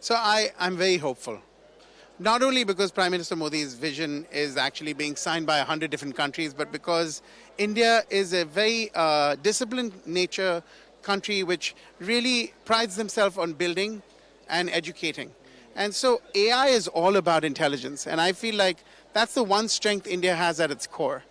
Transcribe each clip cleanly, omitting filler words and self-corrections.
So I'm very hopeful. Not only because Prime Minister Modi's vision is actually being signed by 100 different countries, but because India is a very disciplined nature country which really prides themselves on building and educating. And so AI is all about intelligence. And I feel like that's the one strength India has at its core.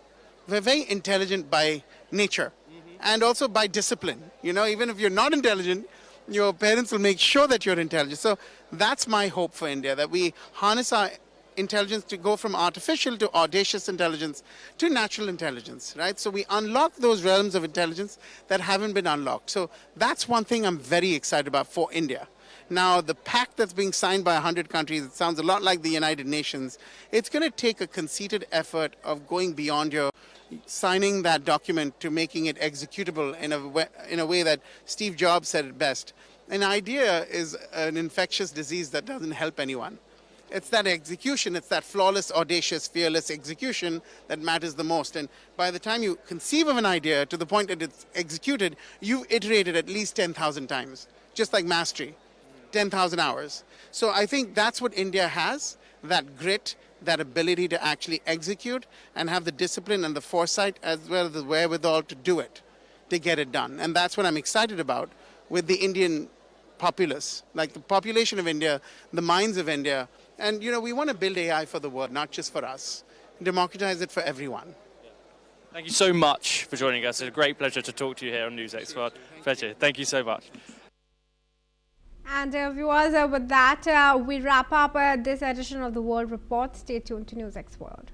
We're very intelligent by nature and also by discipline. You know, even if you're not intelligent, your parents will make sure that you're intelligent. So that's my hope for India, that we harness our intelligence to go from artificial to audacious intelligence to natural intelligence, right? So we unlock those realms of intelligence that haven't been unlocked. So that's one thing I'm very excited about for India. Now, the pact that's being signed by 100 countries, it sounds a lot like the United Nations. It's going to take a conceited effort of going beyond your signing that document to making it executable in a way that Steve Jobs said it best. An idea is an infectious disease that doesn't help anyone. It's that execution, it's that flawless, audacious, fearless execution that matters the most. And by the time you conceive of an idea to the point that it's executed, you've iterated at least 10,000 times, just like mastery. 10,000 hours. So I think that's what India has, that grit, that ability to actually execute and have the discipline and the foresight as well as the wherewithal to do it, to get it done. And that's what I'm excited about with the Indian populace, like the population of India, the minds of India. And, you know, we want to build AI for the world, not just for us. Democratize it for everyone. Thank you so much for joining us. It's a great pleasure to talk to you here on NewsX World. Pleasure. Thank you so much. And viewers, with that, we wrap up this edition of the World Report. Stay tuned to NewsX World.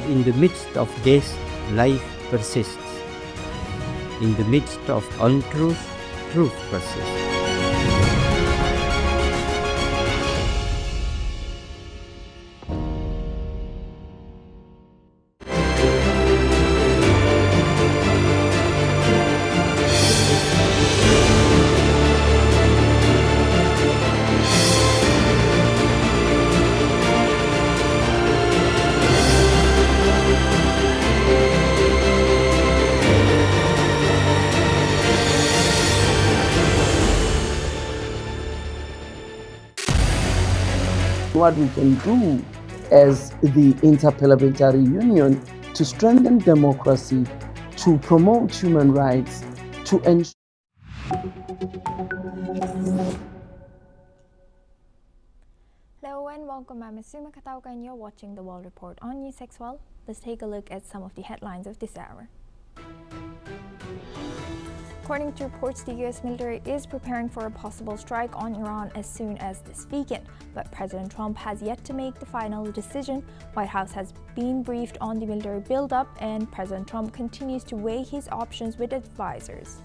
In the midst of this, life persists. In the midst of untruth, truth persists. What we can do as the Interparliamentary Union to strengthen democracy, to promote human rights, to ensure. Hello and welcome. I'm Asuma Katauka and you're watching the World Report on NewsX World. Let's take a look at some of the headlines of this hour. According to reports, the US military is preparing for a possible strike on Iran as soon as this weekend, but President Trump has yet to make the final decision. White House has been briefed on the military buildup, and President Trump continues to weigh his options with advisors.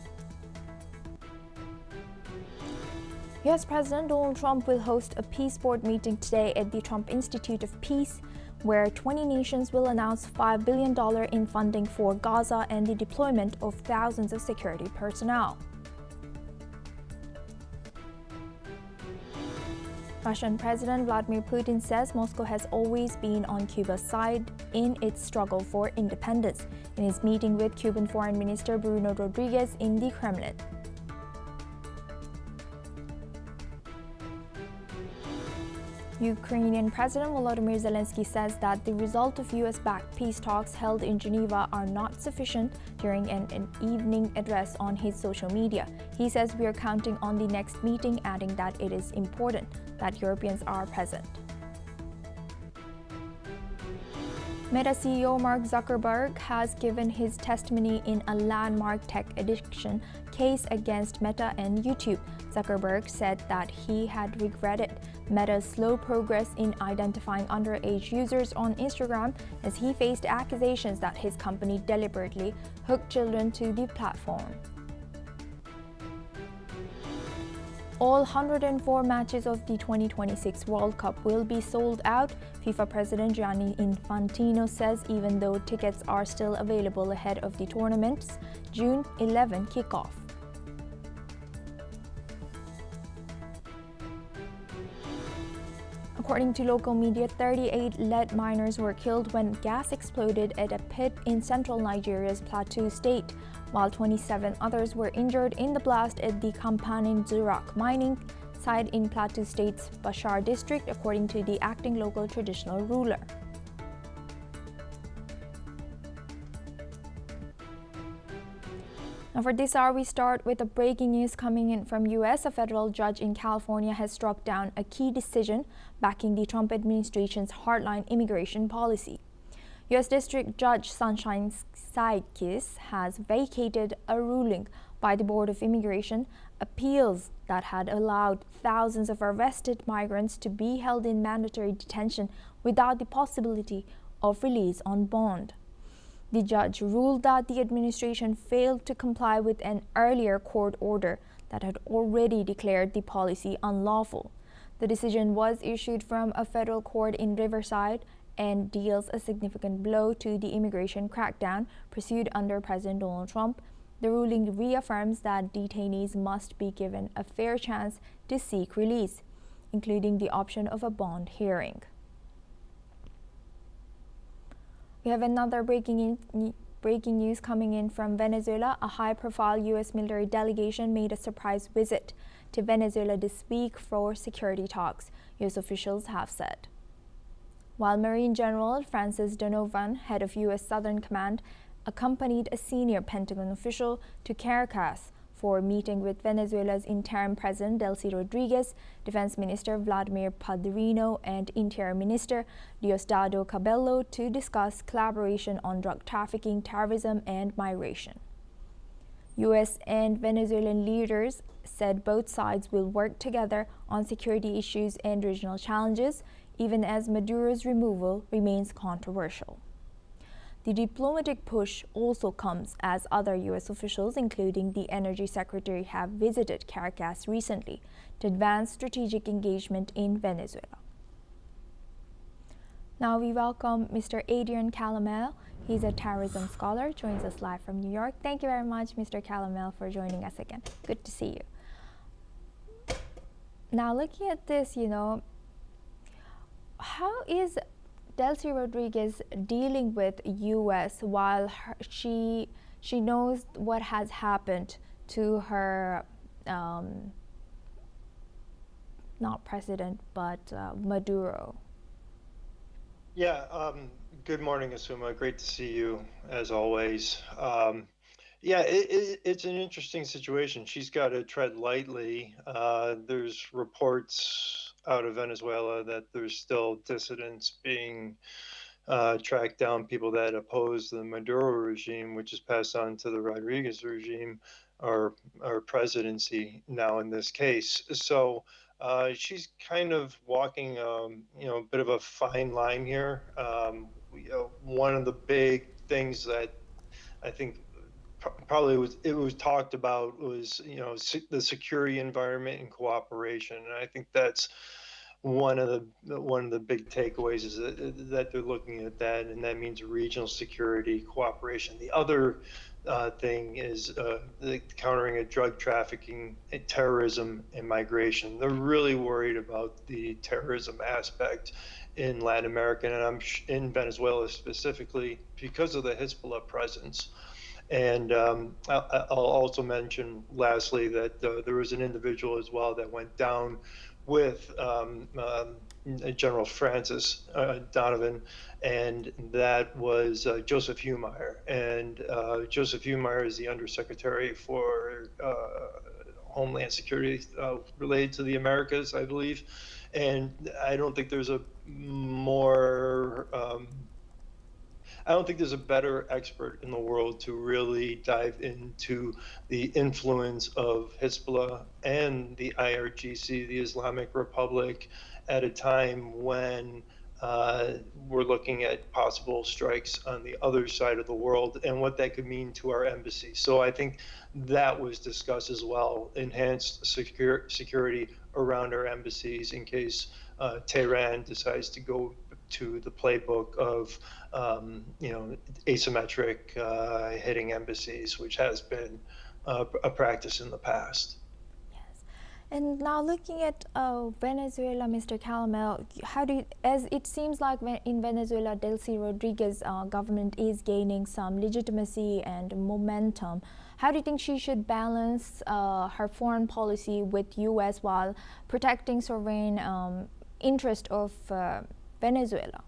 US President Donald Trump will host a peace board meeting today at the Trump Institute of Peace, where 20 nations will announce $5 billion in funding for Gaza and the deployment of thousands of security personnel. Russian President Vladimir Putin says Moscow has always been on Cuba's side in its struggle for independence in his meeting with Cuban Foreign Minister Bruno Rodriguez in the Kremlin. Ukrainian President Volodymyr Zelensky says that the result of US-backed peace talks held in Geneva are not sufficient during an evening address on his social media. He says we are counting on the next meeting, adding that it is important that Europeans are present. Meta CEO Mark Zuckerberg has given his testimony in a landmark tech edition case against Meta and YouTube. Zuckerberg said that he had regretted Meta's slow progress in identifying underage users on Instagram as he faced accusations that his company deliberately hooked children to the platform. All 104 matches of the 2026 World Cup will be sold out, FIFA President Gianni Infantino says, even though tickets are still available ahead of the tournament's June 11 kickoff. According to local media, 38 lead miners were killed when gas exploded at a pit in central Nigeria's Plateau state, while 27 others were injured in the blast at the Kampanin Zurak mining site in Plateau State's Bashar district, according to the acting local traditional ruler. Now for this hour, we start with the breaking news coming in from U.S. A federal judge in California has struck down a key decision backing the Trump administration's hardline immigration policy. U.S. District Judge Sunshine Saikis has vacated a ruling by the Board of Immigration Appeals that had allowed thousands of arrested migrants to be held in mandatory detention without the possibility of release on bond. The judge ruled that the administration failed to comply with an earlier court order that had already declared the policy unlawful. The decision was issued from a federal court in Riverside and deals a significant blow to the immigration crackdown pursued under President Donald Trump. The ruling reaffirms that detainees must be given a fair chance to seek release, including the option of a bond hearing. We have another breaking news coming in from Venezuela. A high-profile U.S. military delegation made a surprise visit to Venezuela this week for security talks, U.S. officials have said. While Marine General Francis Donovan, head of U.S. Southern Command, accompanied a senior Pentagon official to Caracas for a meeting with Venezuela's interim president Delcy Rodriguez, Defense Minister Vladimir Padrino, and Interior Minister Diosdado Cabello to discuss collaboration on drug trafficking, terrorism, and migration. U.S. and Venezuelan leaders said both sides will work together on security issues and regional challenges, even as Maduro's removal remains controversial. The diplomatic push also comes as other U.S. officials, including the Energy Secretary, have visited Caracas recently to advance strategic engagement in Venezuela. Now we welcome Mr. Adrian Calamel. He's a terrorism scholar, joins us live from New York. Thank you very much, Mr. Calamel, for joining us again. Good to see you. Now looking at this, how is Delcy Rodriguez dealing with U.S. while she knows what has happened to her, not president, but Maduro? Yeah, good morning, Asuma. Great to see you, as always. Yeah, it's an interesting situation. She's got to tread lightly. There's reports out of Venezuela that there's still dissidents being tracked down, people that oppose the Maduro regime, which is passed on to the Rodriguez regime or presidency now in this case. So she's kind of walking, a bit of a fine line here. One of the big things that I think probably was talked about was the security environment and cooperation, and I think that's one of the big takeaways is that they're looking at that, and that means regional security cooperation. The other thing is the countering of drug trafficking, terrorism, and migration. They're really worried about the terrorism aspect in Latin America, and I'm in Venezuela specifically because of the Hezbollah presence. And I'll also mention lastly that there was an individual as well that went down with General Francis Donovan, and that was Joseph Humeyer. And Joseph Humeyer is the Undersecretary for Homeland Security related to the Americas, I believe. And I don't think there's a more I don't think there's a better expert in the world to really dive into the influence of Hezbollah and the IRGC, the Islamic Republic, at a time when we're looking at possible strikes on the other side of the world and what that could mean to our embassy. So I think that was discussed as well, enhanced security around our embassies in case Tehran decides to go to the playbook of asymmetric hitting embassies, which has been a practice in the past. And now looking at Venezuela, Mr. Calamel, as it seems like in Venezuela, Delcy Rodriguez government is gaining some legitimacy and momentum. How do you think she should balance her foreign policy with U.S. while protecting sovereign interest of Venezuela?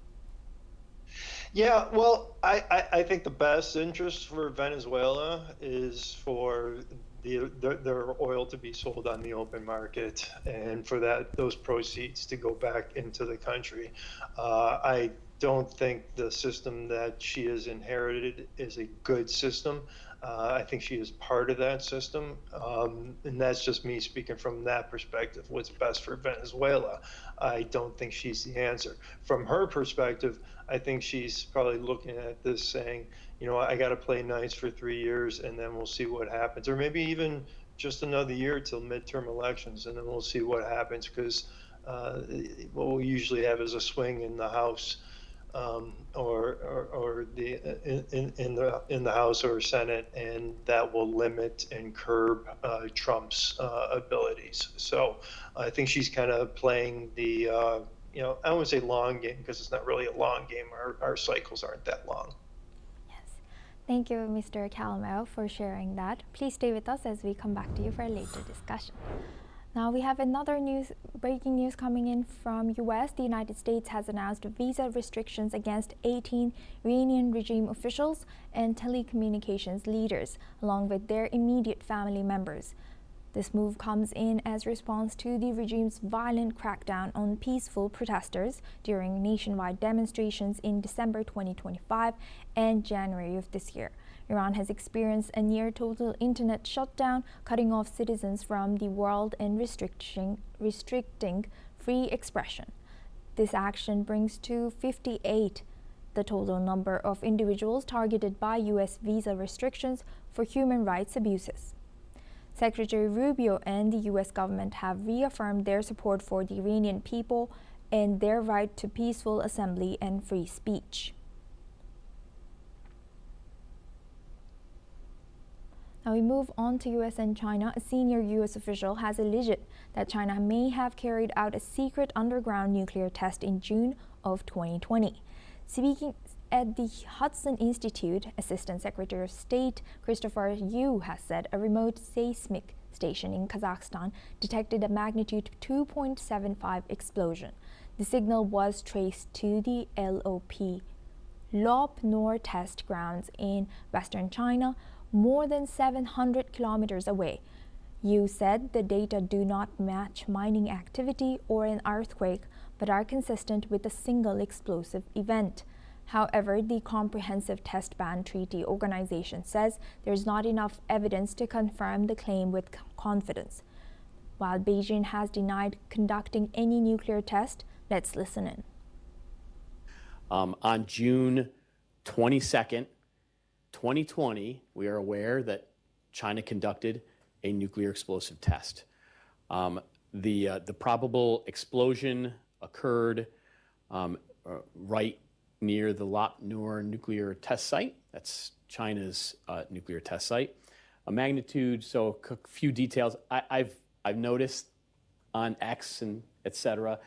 Yeah, well, I think the best interest for Venezuela is for their oil to be sold on the open market, and for those proceeds to go back into the country. I don't think the system that she has inherited is a good system. I think she is part of that system, and that's just me speaking from that perspective. What's best for Venezuela? I don't think she's the answer. From her perspective, I think she's probably looking at this saying, I got to play nice for 3 years, and then we'll see what happens. Or maybe even just another year till midterm elections, and then we'll see what happens, because what we usually have is a swing in the House, or in the House or Senate, and that will limit and curb Trump's abilities. So I think she's kind of playing the I don't want to say long game, because it's not really a long game. Our cycles aren't that long. Thank you, Mr. Calamel, for sharing that. Please stay with us as we come back to you for a later discussion. Now we have another breaking news coming in from U.S. The United States has announced visa restrictions against 18 Iranian regime officials and telecommunications leaders, along with their immediate family members. This move comes in as response to the regime's violent crackdown on peaceful protesters during nationwide demonstrations in December 2025 and January of this year. Iran has experienced a near total internet shutdown, cutting off citizens from the world and restricting free expression. This action brings to 58 the total number of individuals targeted by U.S. visa restrictions for human rights abuses. Secretary Rubio and the U.S. government have reaffirmed their support for the Iranian people and their right to peaceful assembly and free speech. Now we move on to U.S. and China. A senior U.S. official has alleged that China may have carried out a secret underground nuclear test in June of 2020. Speaking at the Hudson Institute, Assistant Secretary of State Christopher Yu has said a remote seismic station in Kazakhstan detected a magnitude 2.75 explosion. The signal was traced to the LOP Nor test grounds in western China, more than 700 kilometers away. Yu said the data do not match mining activity or an earthquake, but are consistent with a single explosive event. However, the Comprehensive Test Ban Treaty Organization says there's not enough evidence to confirm the claim with confidence. While Beijing has denied conducting any nuclear test, let's listen in. On June 22nd, 2020, we are aware that China conducted a nuclear explosive test. The probable explosion occurred right near the Nor nuclear test site. That's China's nuclear test site. A magnitude, so a few details. I've noticed on X and etc.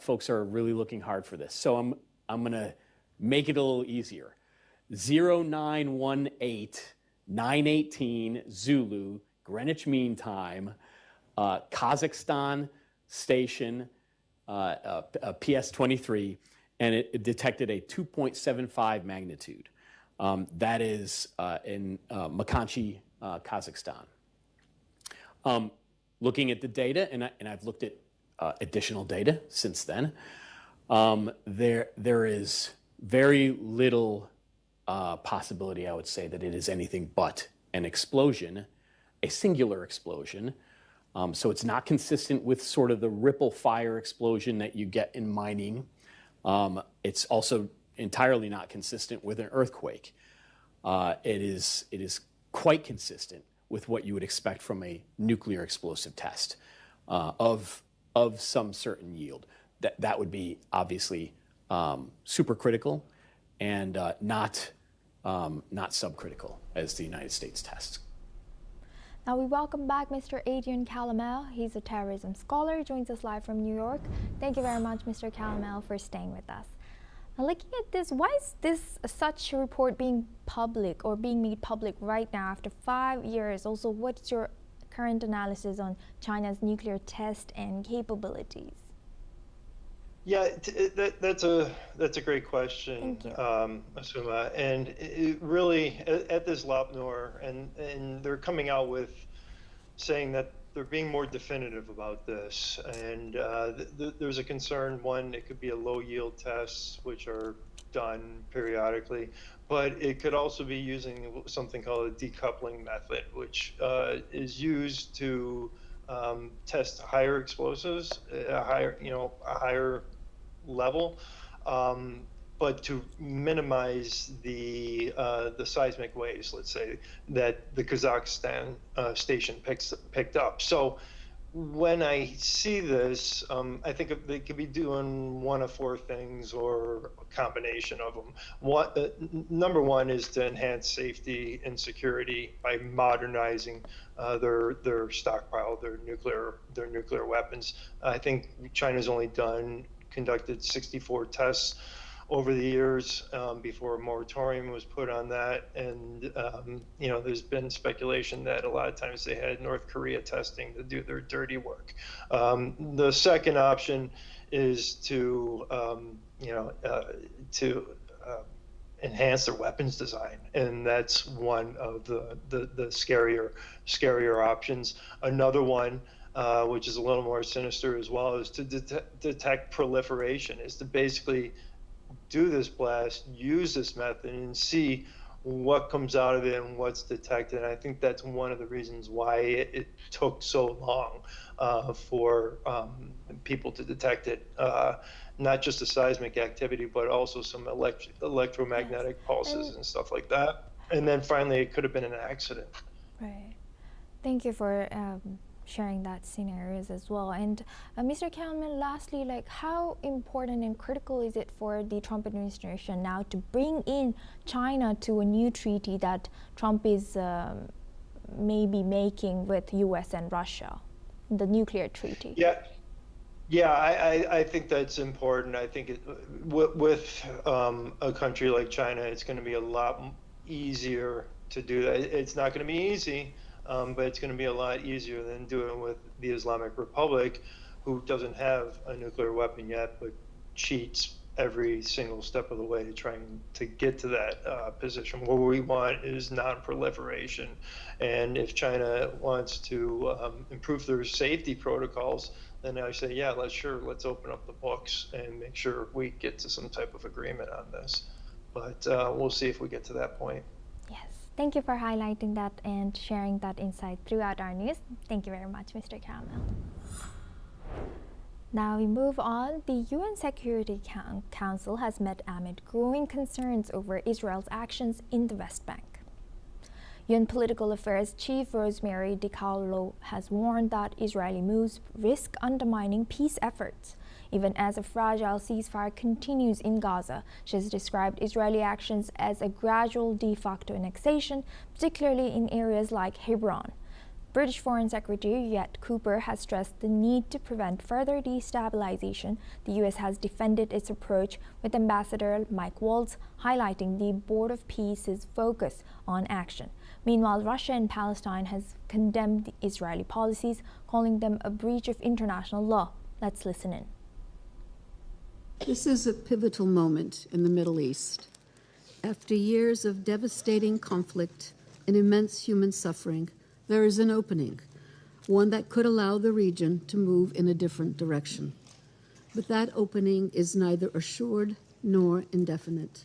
Folks are really looking hard for this. So I'm going to make it a little easier. 0918-918 Zulu, Greenwich Mean Time, Kazakhstan station, PS-23, and it detected a 2.75 magnitude. That is in Makanchi, Kazakhstan. Looking at the data, and I've looked at additional data since then, there is very little possibility, I would say, that it is anything but an explosion, a singular explosion. So it's not consistent with sort of the ripple fire explosion that you get in mining. It's also entirely not consistent with an earthquake. It is quite consistent with what you would expect from a nuclear explosive test of some certain yield. That would be obviously supercritical and not subcritical as the United States tests. Now we welcome back Mr. Adrian Calamel. He's a terrorism scholar. He joins us live from New York. Thank you very much, Mr. Calamel, for staying with us. Now looking at this, why is this such a report being public or being made public right now after 5 years? Also, what's your current analysis on China's nuclear test and capabilities? Yeah, that's a great question, Thank you. Asuma. And it really, at this Lopnor, and they're coming out with saying that they're being more definitive about this. And there's a concern, one, it could be a low yield test, which are done periodically, but it could also be using something called a decoupling method, which is used to test higher explosives, a higher level, but to minimize the seismic waves, let's say, that the Kazakhstan station picked up. So when I see this, I think they could be doing one of four things or a combination of them. Number one is to enhance safety and security by modernizing their stockpile, their nuclear weapons. I think China's only conducted 64 tests over the years before a moratorium was put on that. And, there's been speculation that a lot of times they had North Korea testing to do their dirty work. The second option is to enhance their weapons design. And that's one of the scarier options. Another one, which is a little more sinister as well, is to detect proliferation, is to basically do this blast, use this method, and see what comes out of it and what's detected. And I think that's one of the reasons why it took so long for people to detect it. Not just the seismic activity, but also some electromagnetic pulses and stuff like that. And then finally, it could have been an accident. Right. Thank you for sharing that scenarios as well. And Mr. Calamel, lastly, how important and critical is it for the Trump administration now to bring in China to a new treaty that Trump is maybe making with US and Russia, the nuclear treaty? Yeah, I think that's important. I think with a country like China, it's going to be a lot easier to do that. It's not going to be easy, but it's going to be a lot easier than doing with the Islamic Republic, who doesn't have a nuclear weapon yet, but cheats every single step of the way to trying to get to that position. What we want is non-proliferation. And if China wants to improve their safety protocols, then I say, yeah, let's open up the books and make sure we get to some type of agreement on this. But we'll see if we get to that point. Yes. Thank you for highlighting that and sharing that insight throughout our news. Thank you very much, Mr. Calamel. Now we move on. The UN Security Council has met amid growing concerns over Israel's actions in the West Bank. UN Political Affairs Chief Rosemary DiCarlo has warned that Israeli moves risk undermining peace efforts. Even as a fragile ceasefire continues in Gaza, she has described Israeli actions as a gradual de facto annexation, particularly in areas like Hebron. British Foreign Secretary Yet Cooper has stressed the need to prevent further destabilization. The U.S. has defended its approach, with Ambassador Mike Waltz highlighting the Board of Peace's focus on action. Meanwhile, Russia and Palestine has condemned the Israeli policies, calling them a breach of international law. Let's listen in. This is a pivotal moment in the Middle East. After years of devastating conflict and immense human suffering, there is an opening, one that could allow the region to move in a different direction. But that opening is neither assured nor indefinite.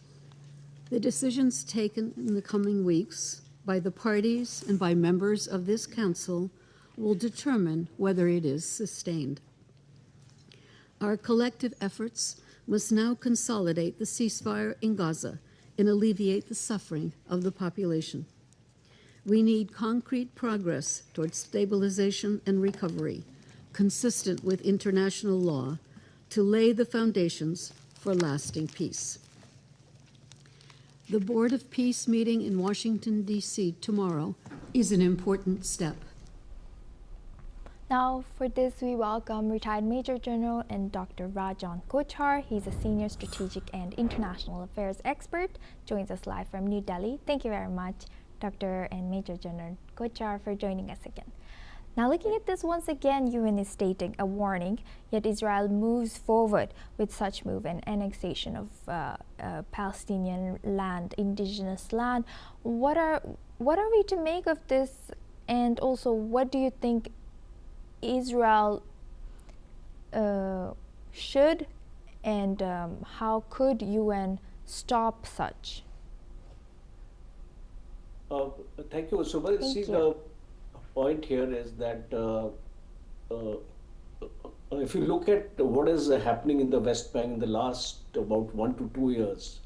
The decisions taken in the coming weeks by the parties and by members of this Council will determine whether it is sustained. Our collective efforts must now consolidate the ceasefire in Gaza and alleviate the suffering of the population. We need concrete progress towards stabilization and recovery, consistent with international law, to lay the foundations for lasting peace. The Board of Peace meeting in Washington, D.C. tomorrow is an important step. Now, for this, we welcome retired Major General and Dr. Rajan Kochhar. He's a senior strategic and international affairs expert, joins us live from New Delhi. Thank you very much, Dr. and Major General Kochhar, for joining us again. Now, looking at this once again, UN is stating a warning, yet Israel moves forward with such move and annexation of Palestinian land, indigenous land. What are we to make of this? And also, what do you think Israel should and how could UN stop such? Thank you, Subha. The point here is that if you look at what is happening in the West Bank in the last about 1 to 2 years,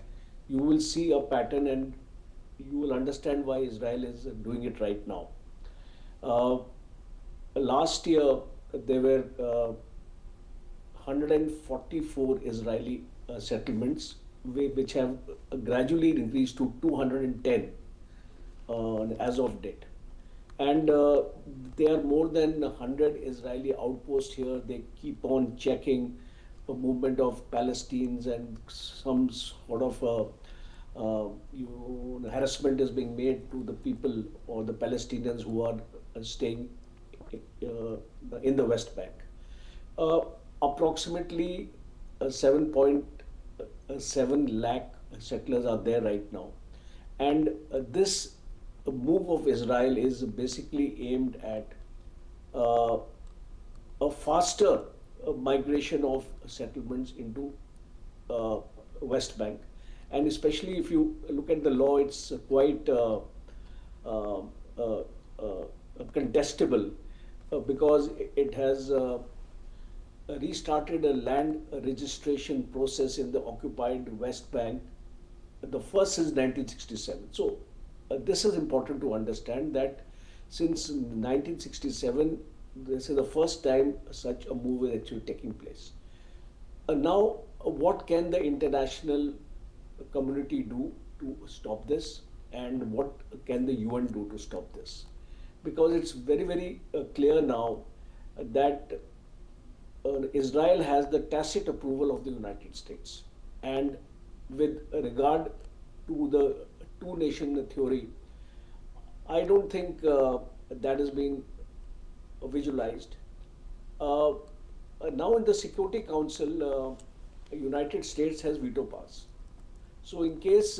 you will see a pattern and you will understand why Israel is doing it right now. Last year, there were 144 Israeli settlements, which have gradually increased to 210 as of date. And there are more than 100 Israeli outposts here. They keep on checking the movement of Palestinians, and some sort of harassment is being made to the people or the Palestinians who are staying in the West Bank. Approximately 7.7 lakh settlers are there right now. And this move of Israel is basically aimed at a faster migration of settlements into West Bank. And especially if you look at the law, it's quite contestable because it has restarted a land registration process in the occupied West Bank, the first since 1967. So this is important to understand that since 1967, this is the first time such a move is actually taking place. Now, what can the international community do to stop this, and what can the UN do to stop this? Because it's very, very clear now that Israel has the tacit approval of the United States. And with regard to the two-nation theory, I don't think that is being visualized. Now in the Security Council, United States has veto powers. So in case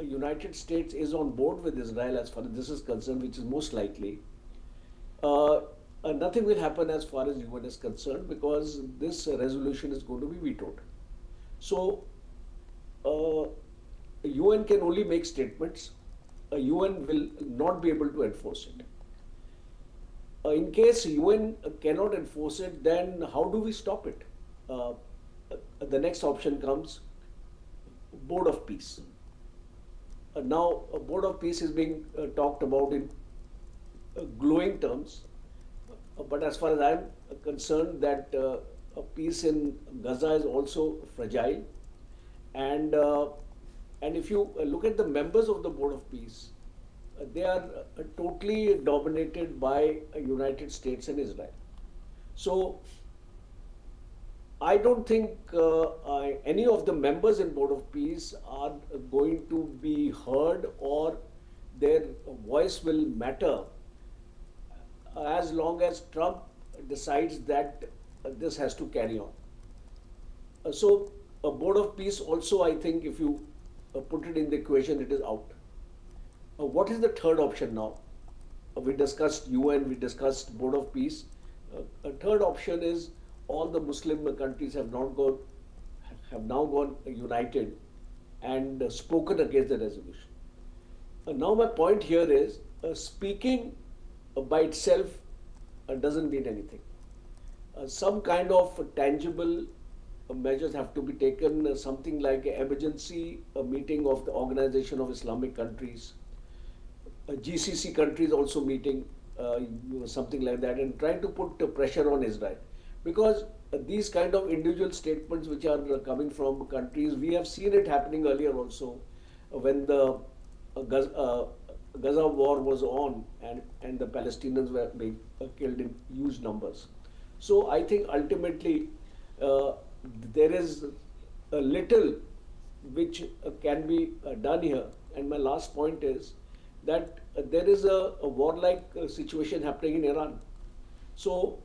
United States is on board with Israel as far as this is concerned, which is most likely, nothing will happen as far as UN is concerned because this resolution is going to be vetoed. So UN can only make statements. UN will not be able to enforce it. In case UN cannot enforce it, then how do we stop it? The next option comes, Board of Peace. Now, a Board of Peace is being talked about in glowing terms, but as far as I'm concerned, that a peace in Gaza is also fragile, and if you look at the members of the Board of Peace, they are totally dominated by United States and Israel. So I don't think any of the members in Board of Peace are going to be heard or their voice will matter as long as Trump decides that this has to carry on. So a Board of Peace also, I think, if you put it in the equation, it is out. What is the third option now? We discussed UN, we discussed Board of Peace. A third option is all the Muslim countries have have now gone united and spoken against the resolution. Now my point here is speaking by itself doesn't mean anything. Some kind of tangible measures have to be taken, something like an emergency meeting of the Organization of Islamic Countries, GCC countries also meeting, something like that, and trying to put pressure on Israel. Because these kind of individual statements which are coming from countries, we have seen it happening earlier also when the Gaza war was on and the Palestinians were being killed in huge numbers. So I think ultimately there is a little which can be done here. And my last point is that there is a warlike situation happening in Iran. So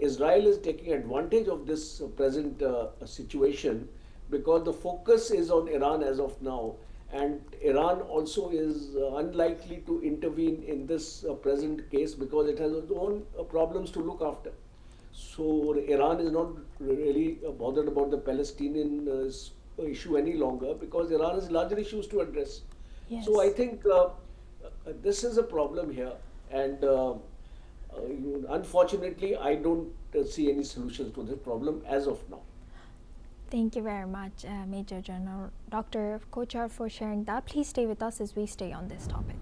Israel is taking advantage of this present situation because the focus is on Iran as of now, and Iran also is unlikely to intervene in this present case because it has its own problems to look after. So Iran is not really bothered about the Palestinian issue any longer because Iran has larger issues to address. Yes. So I think this is a problem here, and unfortunately I don't see any solutions to this problem as of now. Thank you very much, Major General Dr. Kochar, for sharing that. Please stay with us as we stay on this topic.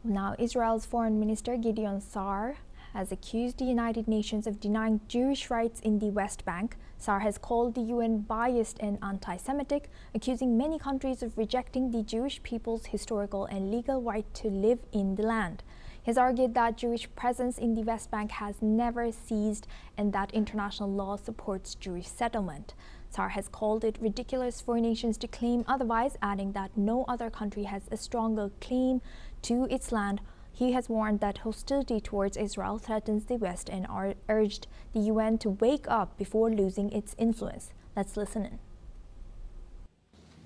Now, Israel's Foreign Minister Gideon Sa'ar has accused the United Nations of denying Jewish rights in the West Bank. Sa'ar has called the UN biased and anti-Semitic, accusing many countries of rejecting the Jewish people's historical and legal right to live in the land. He has argued that Jewish presence in the West Bank has never ceased and that international law supports Jewish settlement. Sa'ar has called it ridiculous for nations to claim otherwise, adding that no other country has a stronger claim to its land. He has warned that hostility towards Israel threatens the West and urged the UN to wake up before losing its influence. Let's listen in.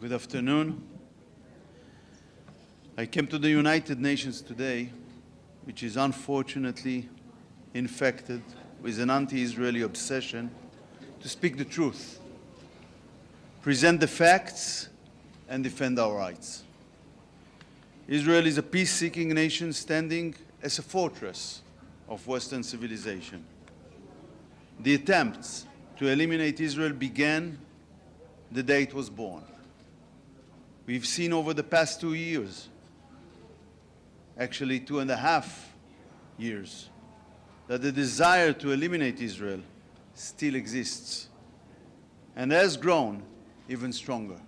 Good afternoon. I came to the United Nations today, which is unfortunately infected with an anti-Israeli obsession, to speak the truth, present the facts, and defend our rights. Israel is a peace-seeking nation standing as a fortress of Western civilization. The attempts to eliminate Israel began the day it was born. We've seen over the past 2 years, actually 2.5 years, that the desire to eliminate Israel still exists and has grown even stronger.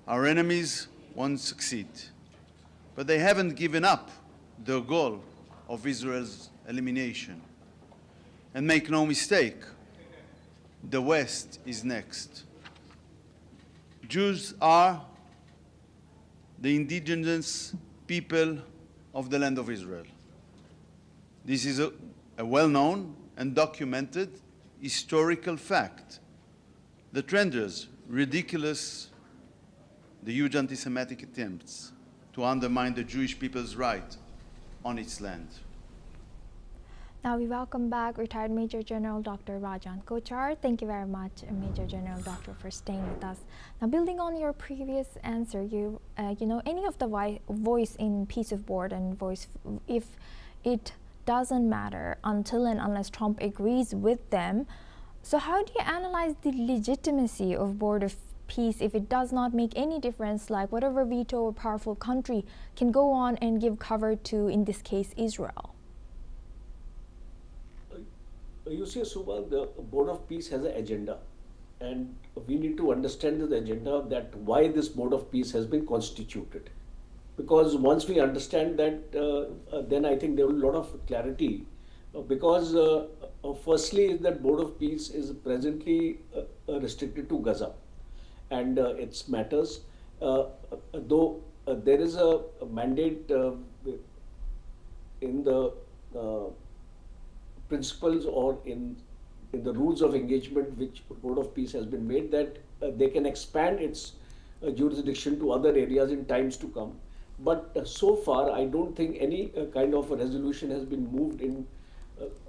Our enemies won't succeed, but they haven't given up their goal of Israel's elimination. And make no mistake, the West is next. Jews are the indigenous people of the land of Israel. This is a well-known and documented historical fact that renders ridiculous the huge anti-Semitic attempts to undermine the Jewish people's right on its land. Now we welcome back retired Major General Dr. Rajan Kochar. Thank you very much, Major General Doctor, for staying with us. Now, building on your previous answer, you know, any of the voice in peace of board and voice, if it doesn't matter until and unless Trump agrees with them. So how do you analyze the legitimacy of board of peace if it does not make any difference, like whatever veto or powerful country can go on and give cover to, in this case, Israel? You see, Subha, the Board of Peace has an agenda, and we need to understand the agenda, that why this Board of Peace has been constituted. Because once we understand that, then I think there will be a lot of clarity. Because firstly, that Board of Peace is presently restricted to Gaza and its matters. Though there is a mandate in the principles or in the rules of engagement which Board of Peace has been made, that they can expand its jurisdiction to other areas in times to come. But so far, I don't think any kind of a resolution has been moved in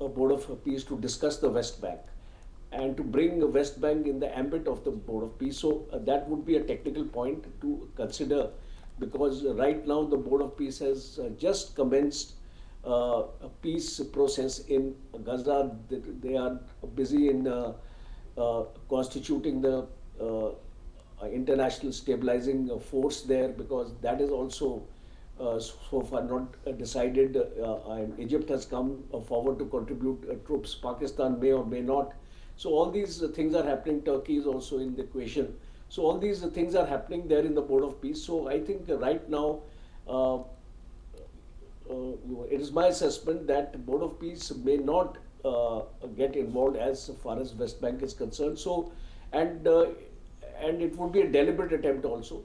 a Board of Peace to discuss the West Bank. and to bring the West Bank in the ambit of the Board of Peace. So that would be a technical point to consider, because right now the Board of Peace has just commenced a peace process in Gaza. They are busy in constituting the international stabilizing force there, because that is also so far not decided. And Egypt has come forward to contribute troops. Pakistan may or may not. So all these things are happening. Turkey is also in the equation. So all these things are happening there in the Board of Peace. So I think right now it is my assessment that Board of Peace may not get involved as far as West Bank is concerned. So and it would be a deliberate attempt also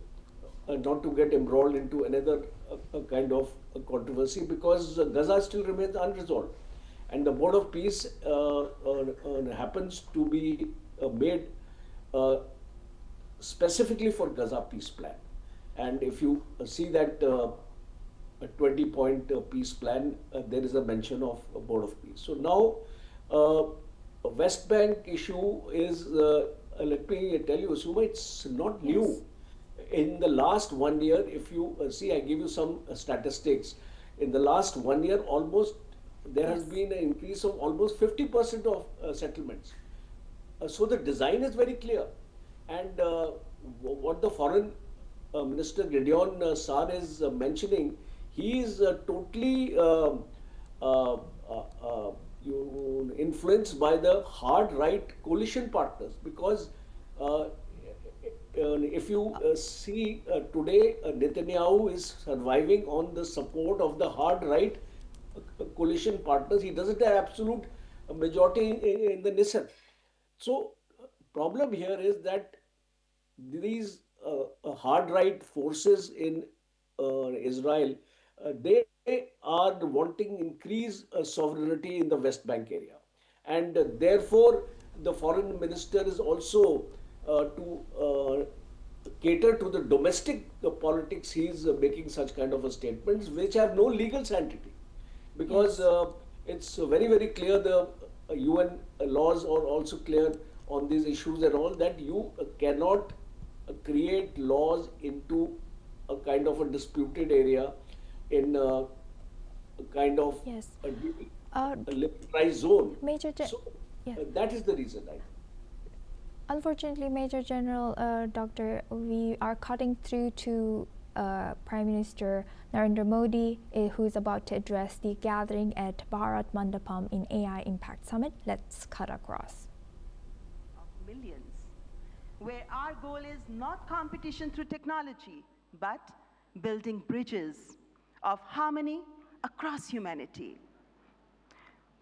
not to get embroiled into another kind of controversy, because Gaza still remains unresolved. And the Board of Peace happens to be made specifically for Gaza peace plan. And if you see that a 20-point peace plan, there is a mention of a Board of Peace. So now, West Bank issue is, let me tell you, Suma, it's not new. Yes. In the last 1 year, if you see, I give you some statistics. In the last 1 year, almost there has been an increase of almost 50% of settlements. So the design is very clear. And what the Foreign Minister Gideon Sar is mentioning, he is totally influenced by the hard right coalition partners, because if you see today, Netanyahu is surviving on the support of the hard right coalition partners. He doesn't have absolute majority in the Knesset. So problem here is that these hard right forces in Israel, they are wanting increased sovereignty in the West Bank area. And therefore, the foreign minister is also to cater to the domestic politics. He is making such kind of statements which have no legal sanctity, because it's very, very clear, the UN laws are also clear on these issues and all, that you cannot create laws into a kind of a disputed area in a kind of a liberalized zone. Major so that is the reason. Unfortunately, Major General Doctor, we are cutting through to Prime Minister Narendra Modi, who is about to address the gathering at Bharat Mandapam in AI Impact Summit. Let's cut across. Millions, where our goal is not competition through technology, but building bridges of harmony across humanity.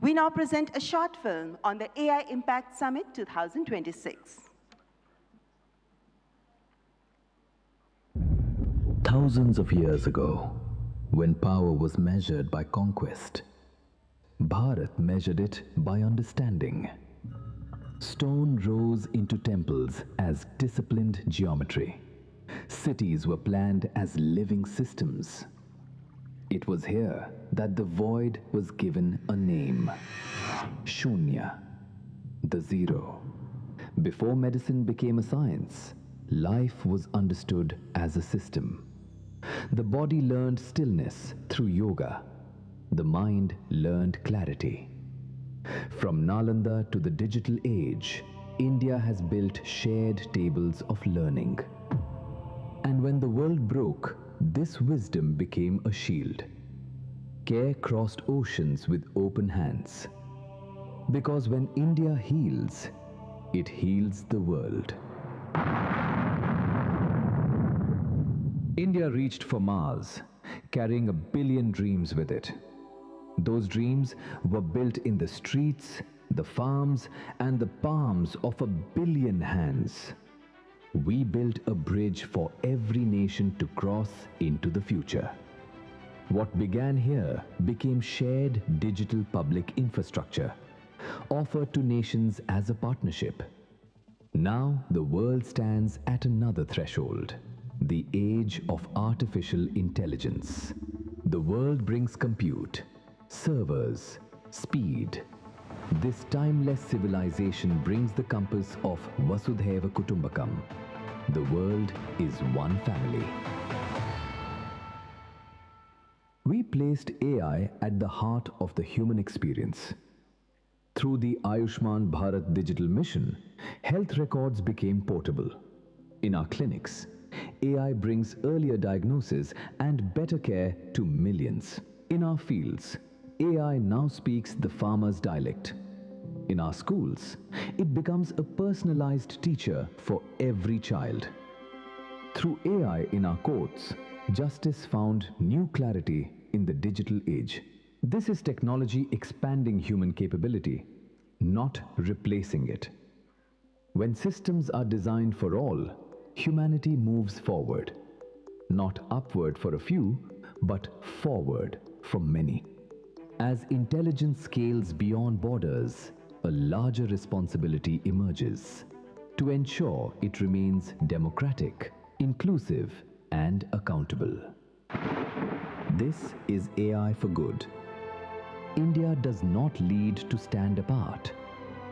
We now present a short film on the AI Impact Summit 2026. Thousands of years ago, when power was measured by conquest, Bharat measured it by understanding. Stone rose into temples as disciplined geometry. Cities were planned as living systems. It was here that the void was given a name: Shunya, the zero. Before medicine became a science, life was understood as a system. The body learned stillness through yoga. The mind learned clarity. From Nalanda to the digital age, India has built shared tables of learning. And when the world broke, this wisdom became a shield. Care crossed oceans with open hands. Because when India heals, it heals the world. India reached for Mars, carrying 1 billion dreams with it. Those dreams were built in the streets, the farms, and the palms of 1 billion hands. We built a bridge for every nation to cross into the future. What began here became shared digital public infrastructure, offered to nations as a partnership. Now the world stands at another threshold, the age of artificial intelligence. The world brings compute, servers, speed, This timeless civilization brings the compass of Vasudhaiva Kutumbakam. The world is one family. We placed AI at the heart of the human experience. Through the Ayushman Bharat digital mission, health records became portable. In our clinics, AI brings earlier diagnosis and better care to millions. In our fields, AI now speaks the farmer's dialect. In our schools, it becomes a personalized teacher for every child. Through AI in our courts, justice found new clarity in the digital age. This is technology expanding human capability, not replacing it. When systems are designed for all, humanity moves forward. Not upward for a few, but forward for many. As intelligence scales beyond borders, a larger responsibility emerges to ensure it remains democratic, inclusive, and accountable. This is AI for good. India does not lead to stand apart.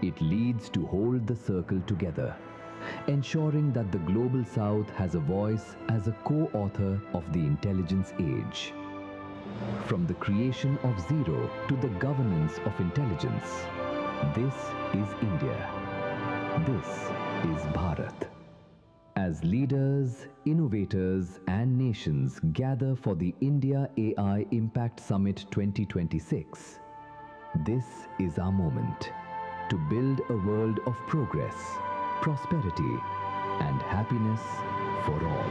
It leads to hold the circle together, ensuring that the Global South has a voice as a co-author of the intelligence age. From the creation of zero to the governance of intelligence, this is India. This is Bharat. As leaders, innovators, and nations gather for the India AI Impact Summit 2026, this is our moment to build a world of progress, prosperity, and happiness for all.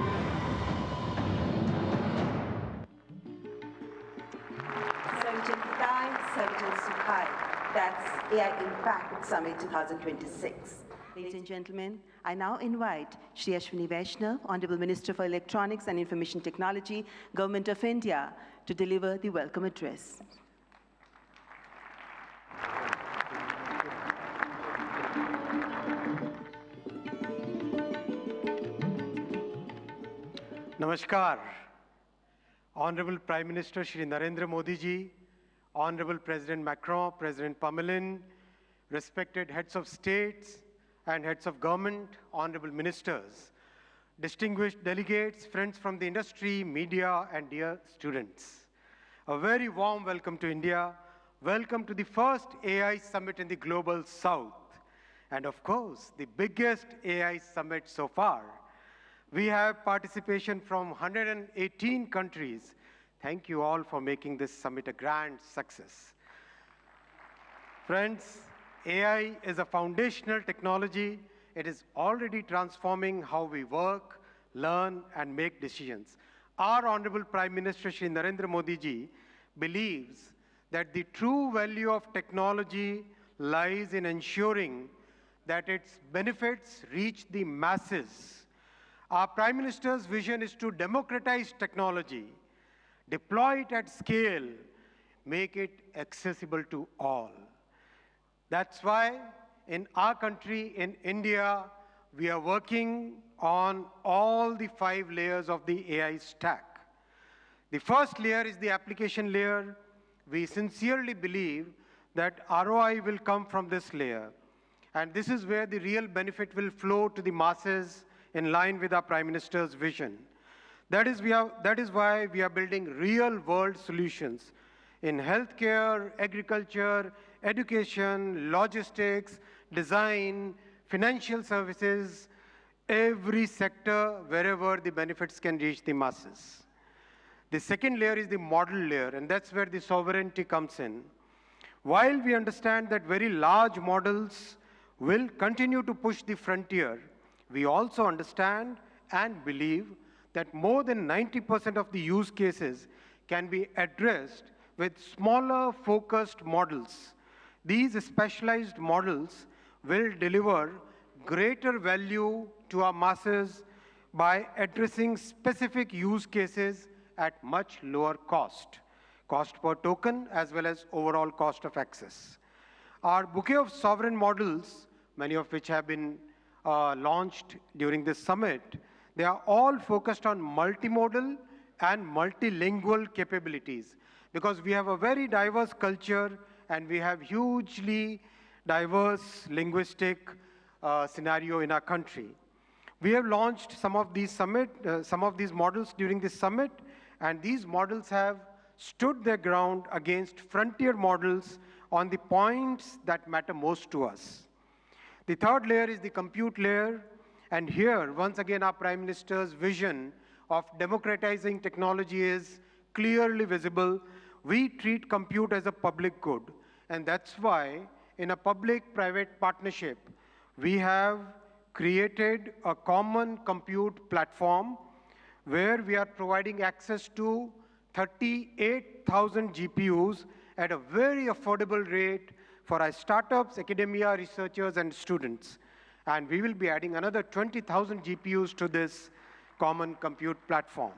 That's AI Impact Summit 2026. Ladies and gentlemen, I now invite Shri Ashwini Vaishnav, Honorable Minister for Electronics and Information Technology, Government of India, to deliver the welcome address. Namaskar. Honorable Prime Minister Shri Narendra Modi ji, Honorable President Macron, President Pamelin, respected heads of states and heads of government, honorable ministers, distinguished delegates, friends from the industry, media, and dear students. A very warm welcome to India. Welcome to the first AI summit in the Global South. And of course, the biggest AI summit so far. We have participation from 118 countries. Thank you all for making this summit a grand success. Friends, AI is a foundational technology. It is already transforming how we work, learn, and make decisions. Our Honorable Prime Minister Shri Narendra Modi ji believes that the true value of technology lies in ensuring that its benefits reach the masses. Our Prime Minister's vision is to democratize technology, deploy it at scale, make it accessible to all. That's why in our country, in India, we are working on all the 5 layers of the AI stack. The first layer is the application layer. We sincerely believe that ROI will come from this layer. And this is where the real benefit will flow to the masses in line with our Prime Minister's vision. That is why we are building real-world solutions in healthcare, agriculture, education, logistics, design, financial services, every sector wherever the benefits can reach the masses. The second layer is the model layer, and that's where the sovereignty comes in. While we understand that very large models will continue to push the frontier, we also understand and believe that more than 90% of the use cases can be addressed with smaller, focused models. These specialized models will deliver greater value to our masses by addressing specific use cases at much lower cost per token, as well as overall cost of access. Our bouquet of sovereign models, many of which have been launched during this summit, they are all focused on multimodal and multilingual capabilities, because we have a very diverse culture and we have hugely diverse linguistic scenario in our country. We have launched some of these models during this summit, and these models have stood their ground against frontier models on the points that matter most to us. The third layer is the compute layer, and here, once again, our Prime Minister's vision of democratizing technology is clearly visible. We treat compute as a public good, and that's why in a public-private partnership, we have created a common compute platform where we are providing access to 38,000 GPUs at a very affordable rate for our startups, academia, researchers, and students. And we will be adding another 20,000 GPUs to this common compute platform.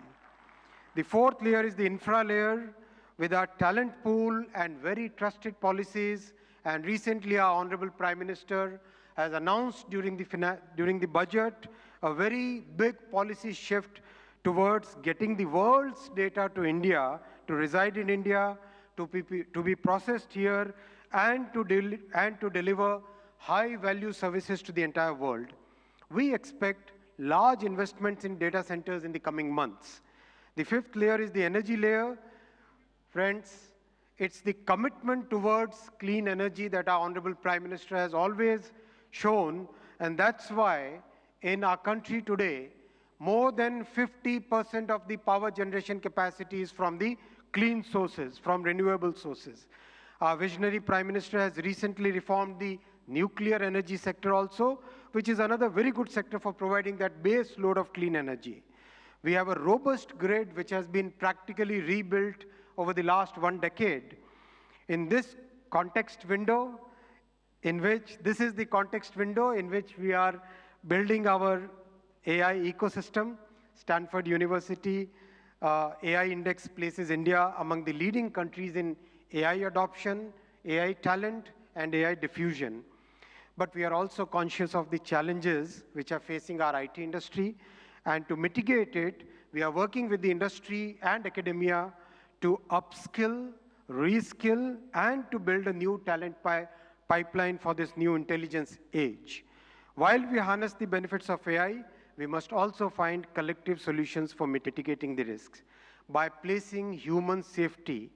The fourth layer is the infra layer with our talent pool and very trusted policies. And recently, our Honorable Prime Minister has announced during the budget a very big policy shift towards getting the world's data to India, to reside in India, to be processed here, and to deliver high-value services to the entire world. We expect large investments in data centers in the coming months. The fifth layer is the energy layer. Friends, it's the commitment towards clean energy that our Honorable Prime Minister has always shown, and that's why in our country today, more than 50% of the power generation capacity is from the clean sources, from renewable sources. Our visionary Prime Minister has recently reformed the nuclear energy sector also, which is another very good sector for providing that base load of clean energy. We have a robust grid which has been practically rebuilt over the last 1 decade. In this context window, this is the context window in which we are building our AI ecosystem. Stanford University AI Index places India among the leading countries in AI adoption, AI talent, and AI diffusion. But we are also conscious of the challenges which are facing our IT industry. And to mitigate it, we are working with the industry and academia to upskill, reskill, and to build a new talent pipeline for this new intelligence age. While we harness the benefits of AI, we must also find collective solutions for mitigating the risks. By placing human safety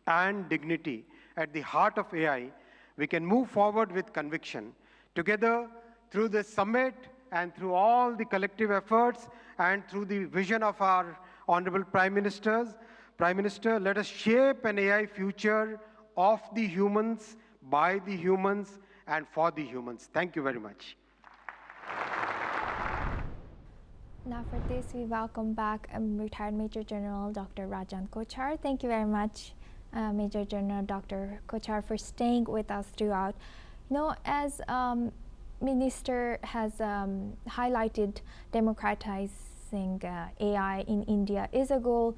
and dignity at the heart of AI, we can move forward with conviction. Together, through this summit and through all the collective efforts and through the vision of our Honorable Prime Minister, let us shape an AI future of the humans, by the humans, and for the humans. Thank you very much. Now for this, we welcome back retired Major General Dr. Rajan Kochhar. Thank you very much, Major General Dr. Kochhar, for staying with us throughout. You know, as Minister has highlighted, democratizing AI in India is a goal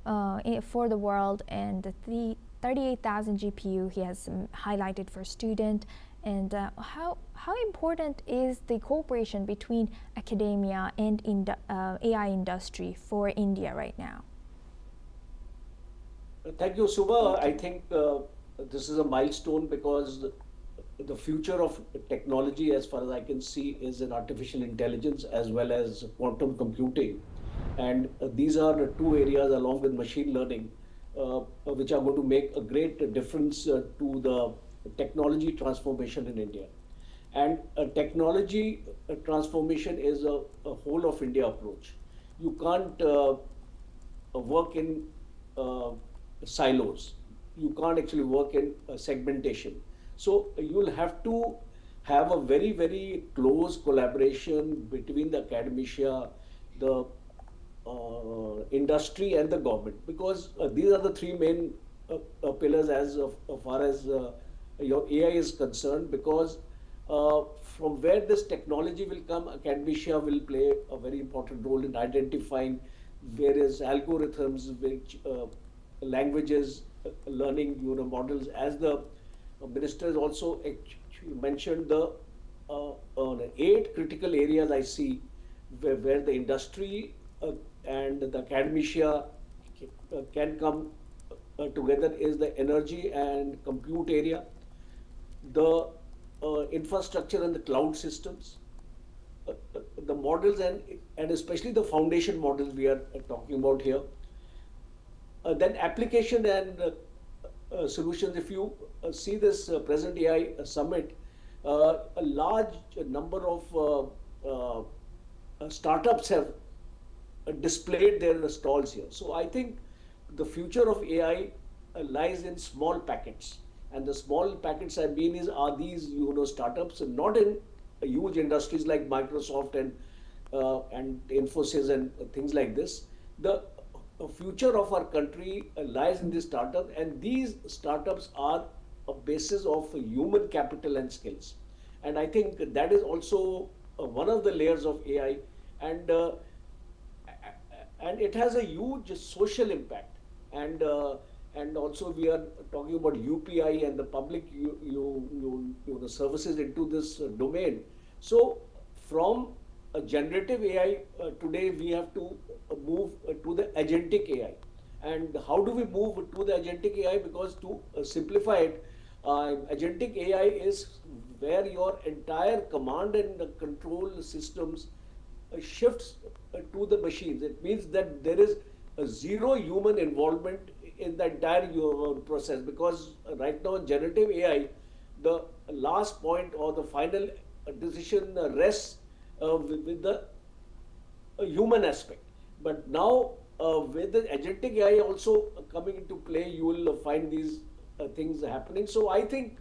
for the world, and the 38,000 GPU he has highlighted for student. And how important is the cooperation between academia and AI industry for India right now? Thank you, Subha. I think this is a milestone because the future of technology, as far as I can see, is in artificial intelligence as well as quantum computing. And these are the two areas, along with machine learning, which are going to make a great difference to the technology transformation in India. And technology transformation is a whole of India approach. You can't work in silos. You can't actually work in segmentation. So you'll have to have a very, very close collaboration between the academia, the industry, and the government, because these are the three main pillars as far as your AI is concerned, because from where this technology will come, academia will play a very important role in identifying various algorithms, which languages, learning neural models. As the minister has also mentioned, the 8 critical areas I see where the industry and the academia can come together is the energy and compute area, the infrastructure and the cloud systems, the models and especially the foundation models we are talking about here. Then application and solutions. If you see this present AI summit, a large number of startups have displayed their stalls here. So I think the future of AI lies in small packets. And the small packets I mean are these startups, not in huge industries like Microsoft and Infosys and things like this. The future of our country lies in this startup, and these startups are a basis of human capital and skills. And I think that is also one of the layers of AI, and it has a huge social impact. And also we are talking about UPI and the public services into this domain. So from a generative AI today we have to move to the agentic AI. And how do we move to the agentic AI? Because to simplify it, agentic AI is where your entire command and control systems shifts to the machines. It means that there is a zero human involvement in the entire process, because right now in generative AI, the last point or the final decision rests with the human aspect. But now with the agentic AI also coming into play, you will find these things happening. So I think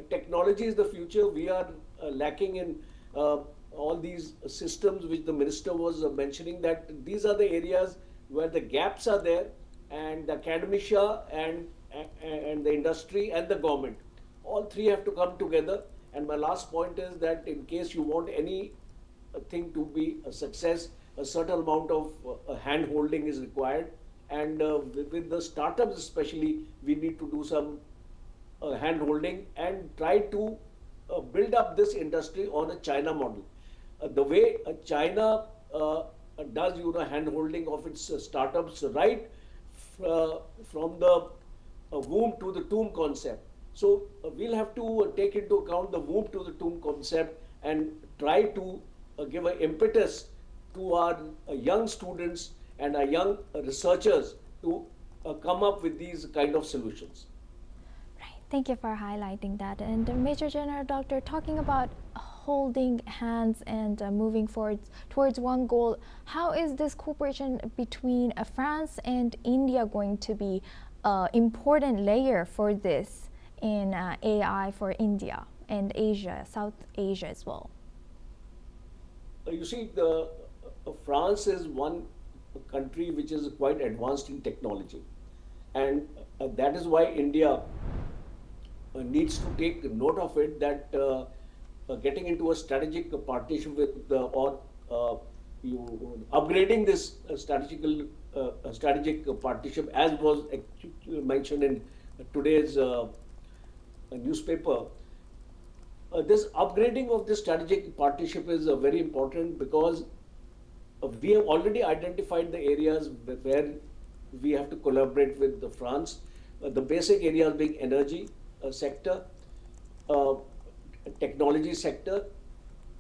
technology is the future. We are lacking in all these systems which the minister was mentioning, that these are the areas where the gaps are there, and the academia and the industry and the government, all three have to come together. And my last point is that in case you want anything to be a success, a certain amount of hand holding is required. And with the startups especially, we need to do some hand holding and try to build up this industry on a China model. The way China does hand holding of its startups, right from the womb to the tomb concept. So we'll have to take into account the womb to the tomb concept and try to give an impetus to our young students and our young researchers to come up with these kind of solutions. Right. Thank you for highlighting that. And Major General Doctor, talking about holding hands and moving forward towards one goal, how is this cooperation between France and India going to be an important layer for this in AI for India and Asia, South Asia as well? You see, France is one country which is quite advanced in technology, and that is why India needs to take note of it, that getting into a strategic partnership with upgrading this strategic partnership, as was mentioned in today's newspaper. This upgrading of this strategic partnership is very important, because we have already identified the areas where we have to collaborate with France. The basic areas being energy sector, technology sector,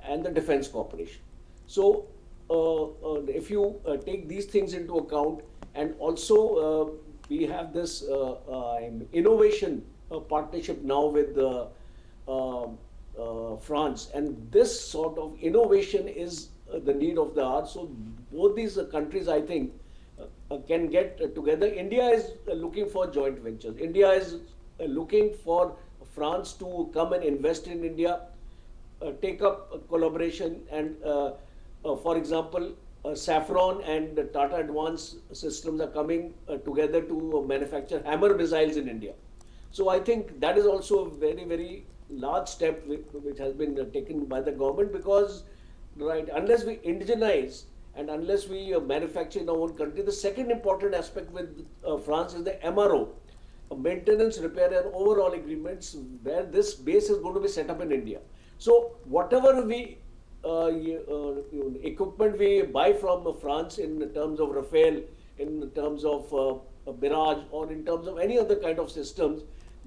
and the defense cooperation. So if you take these things into account, and also we have this innovation partnership now with France, and this sort of innovation is the need of the hour. So both these countries, I think, can get together. India is looking for joint ventures. India is looking for France to come and invest in India, take up collaboration, and for example, Saffron and Tata Advanced Systems are coming together to manufacture hammer missiles in India. So I think that is also a very, very large step which has been taken by the government, because unless we indigenize and unless we manufacture in our own country, the second important aspect with France is the MRO, maintenance, repair and overall agreements, where this base is going to be set up in India. So whatever we equipment we buy from France in terms of Rafale, in terms of Mirage or in terms of any other kind of systems,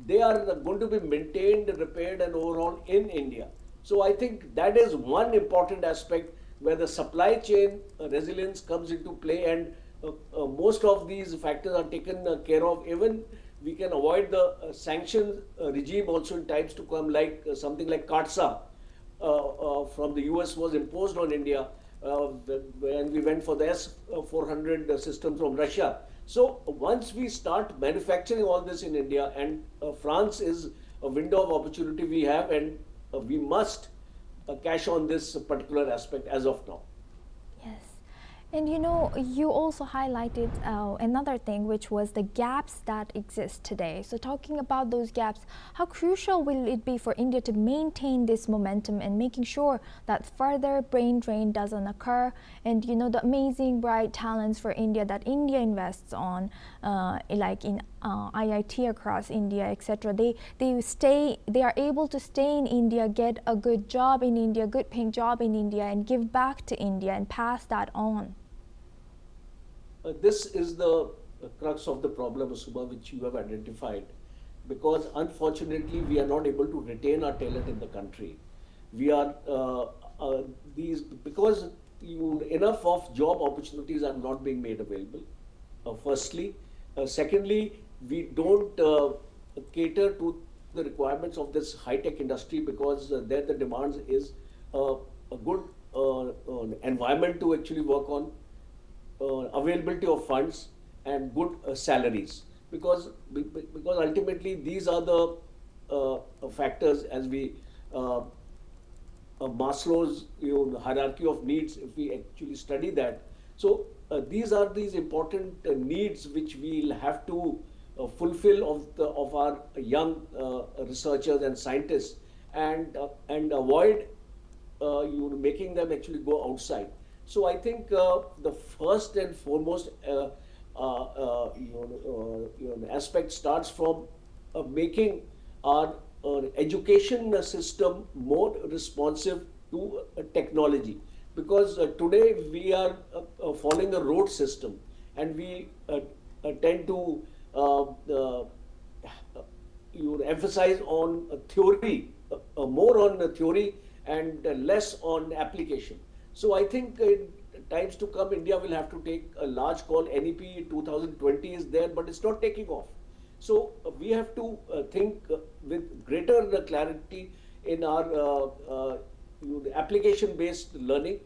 they are going to be maintained, repaired, and overhauled in India. So I think that is one important aspect where the supply chain resilience comes into play, and most of these factors are taken care of. Even we can avoid the sanction regime also in times to come, like something like CARTSA from the US was imposed on India when we went for the S-400 systems from Russia. So once we start manufacturing all this in India, and France is a window of opportunity we have, and we must cash on this particular aspect as of now. Yes. And you know, you also highlighted another thing, which was the gaps that exist today. So talking about those gaps, how crucial will it be for India to maintain this momentum and making sure that further brain drain doesn't occur? And you know, the amazing bright talents for India that India invests on, like in IIT across India, etc. They are able to stay in India, get a good job in India, good paying job in India, and give back to India and pass that on. This is the crux of the problem, Asuma, which you have identified, because unfortunately we are not able to retain our talent in the country. We are because enough of job opportunities are not being made available. Firstly, secondly, we don't cater to the requirements of this high-tech industry, because there the demands is a good environment to actually work on, availability of funds, and good salaries, because ultimately these are the factors as we Maslow's hierarchy of needs, if we actually study that. So these are these important needs which we'll have to fulfill of our young researchers and scientists, and avoid making them actually go outside. So I think the first and foremost aspect starts from making our education system more responsive to technology, because today we are following a rote system, and we tend to emphasize on theory, more on theory and less on application. So I think in times to come, India will have to take a large call. NEP 2020 is there, but it's not taking off. So we have to think with greater clarity in our application-based learning.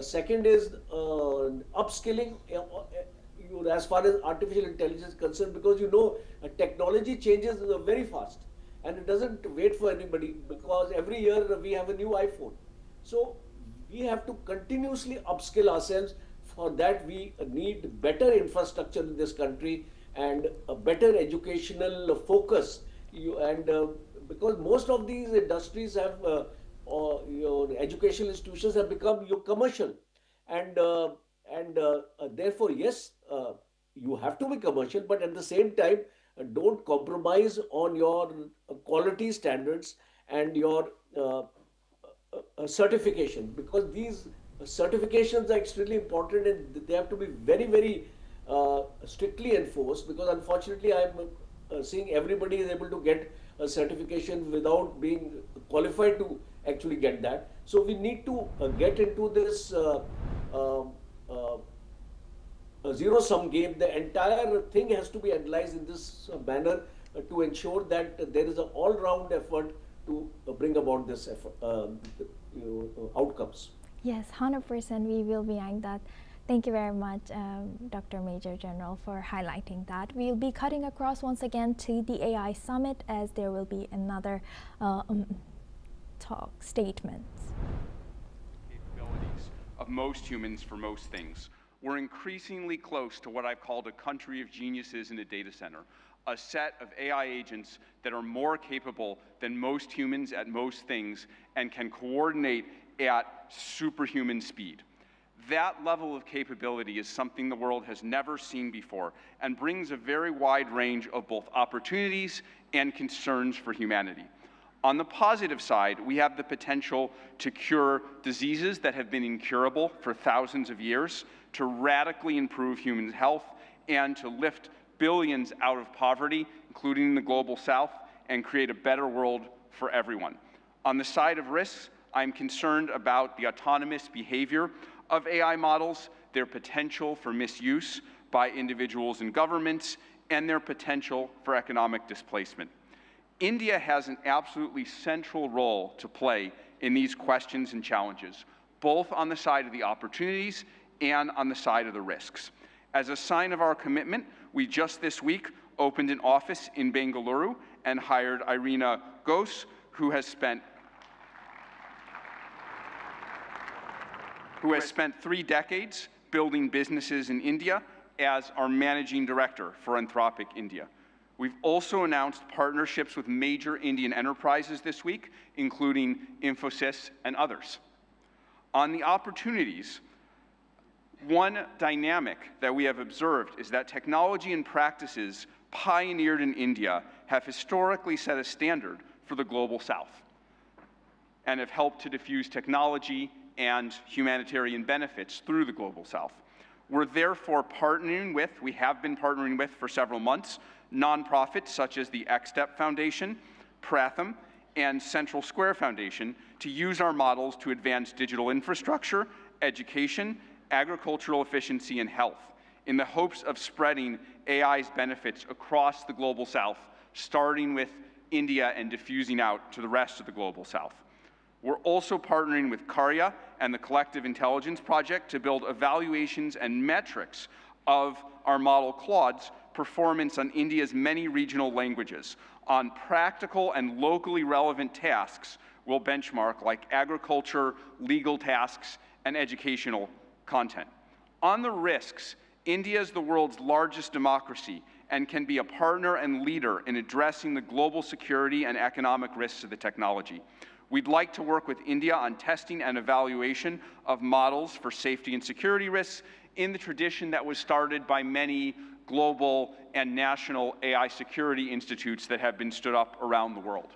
Second is upskilling as far as artificial intelligence is concerned, because technology changes very fast, and it doesn't wait for anybody, because every year we have a new iPhone. So we have to continuously upskill ourselves. For that, we need better infrastructure in this country and a better educational focus. Because most of these industries have, educational institutions have become commercial, and therefore, yes, you have to be commercial, but at the same time, don't compromise on your quality standards and your certification, because these certifications are extremely important, and they have to be very, very strictly enforced, because unfortunately I'm seeing everybody is able to get a certification without being qualified to actually get that. So we need to get into this zero-sum game. The entire thing has to be analyzed in this manner to ensure that there is an all-round effort to bring about this effort, outcomes. Yes, 100%. We will be eyeing that. Thank you very much, Dr. Major General, for highlighting that. We'll be cutting across once again to the AI Summit, as there will be another statements. Capabilities of most humans for most things. We're increasingly close to what I've called a country of geniuses in a data center, a set of AI agents that are more capable than most humans at most things and can coordinate at superhuman speed. That level of capability is something the world has never seen before, and brings a very wide range of both opportunities and concerns for humanity. On the positive side, we have the potential to cure diseases that have been incurable for thousands of years, to radically improve human health, and to lift billions out of poverty, including in the global south, and create a better world for everyone. On the side of risks, I'm concerned about the autonomous behavior of AI models, their potential for misuse by individuals and governments, and their potential for economic displacement. India has an absolutely central role to play in these questions and challenges, both on the side of the opportunities and on the side of the risks. As a sign of our commitment, we just this week opened an office in Bengaluru and hired Irina Ghosh, who has spent 3 decades building businesses in India as our managing director for Anthropic India. We've also announced partnerships with major Indian enterprises this week, including Infosys and others. On the opportunities, one dynamic that we have observed is that technology and practices pioneered in India have historically set a standard for the global south and have helped to diffuse technology and humanitarian benefits through the global south. We're therefore we have been partnering with for several months, nonprofits such as the X-Step Foundation, Pratham, and Central Square Foundation to use our models to advance digital infrastructure, education, agricultural efficiency, and health, in the hopes of spreading AI's benefits across the global south, starting with India and diffusing out to the rest of the global south. We're also partnering with Karya and the Collective Intelligence Project to build evaluations and metrics of our model Claude's performance on India's many regional languages. On practical and locally relevant tasks, we'll benchmark like agriculture, legal tasks, and educational content. On the risks, India is the world's largest democracy and can be a partner and leader in addressing the global security and economic risks of the technology. We'd like to work with India on testing and evaluation of models for safety and security risks in the tradition that was started by many global and national AI security institutes that have been stood up around the world.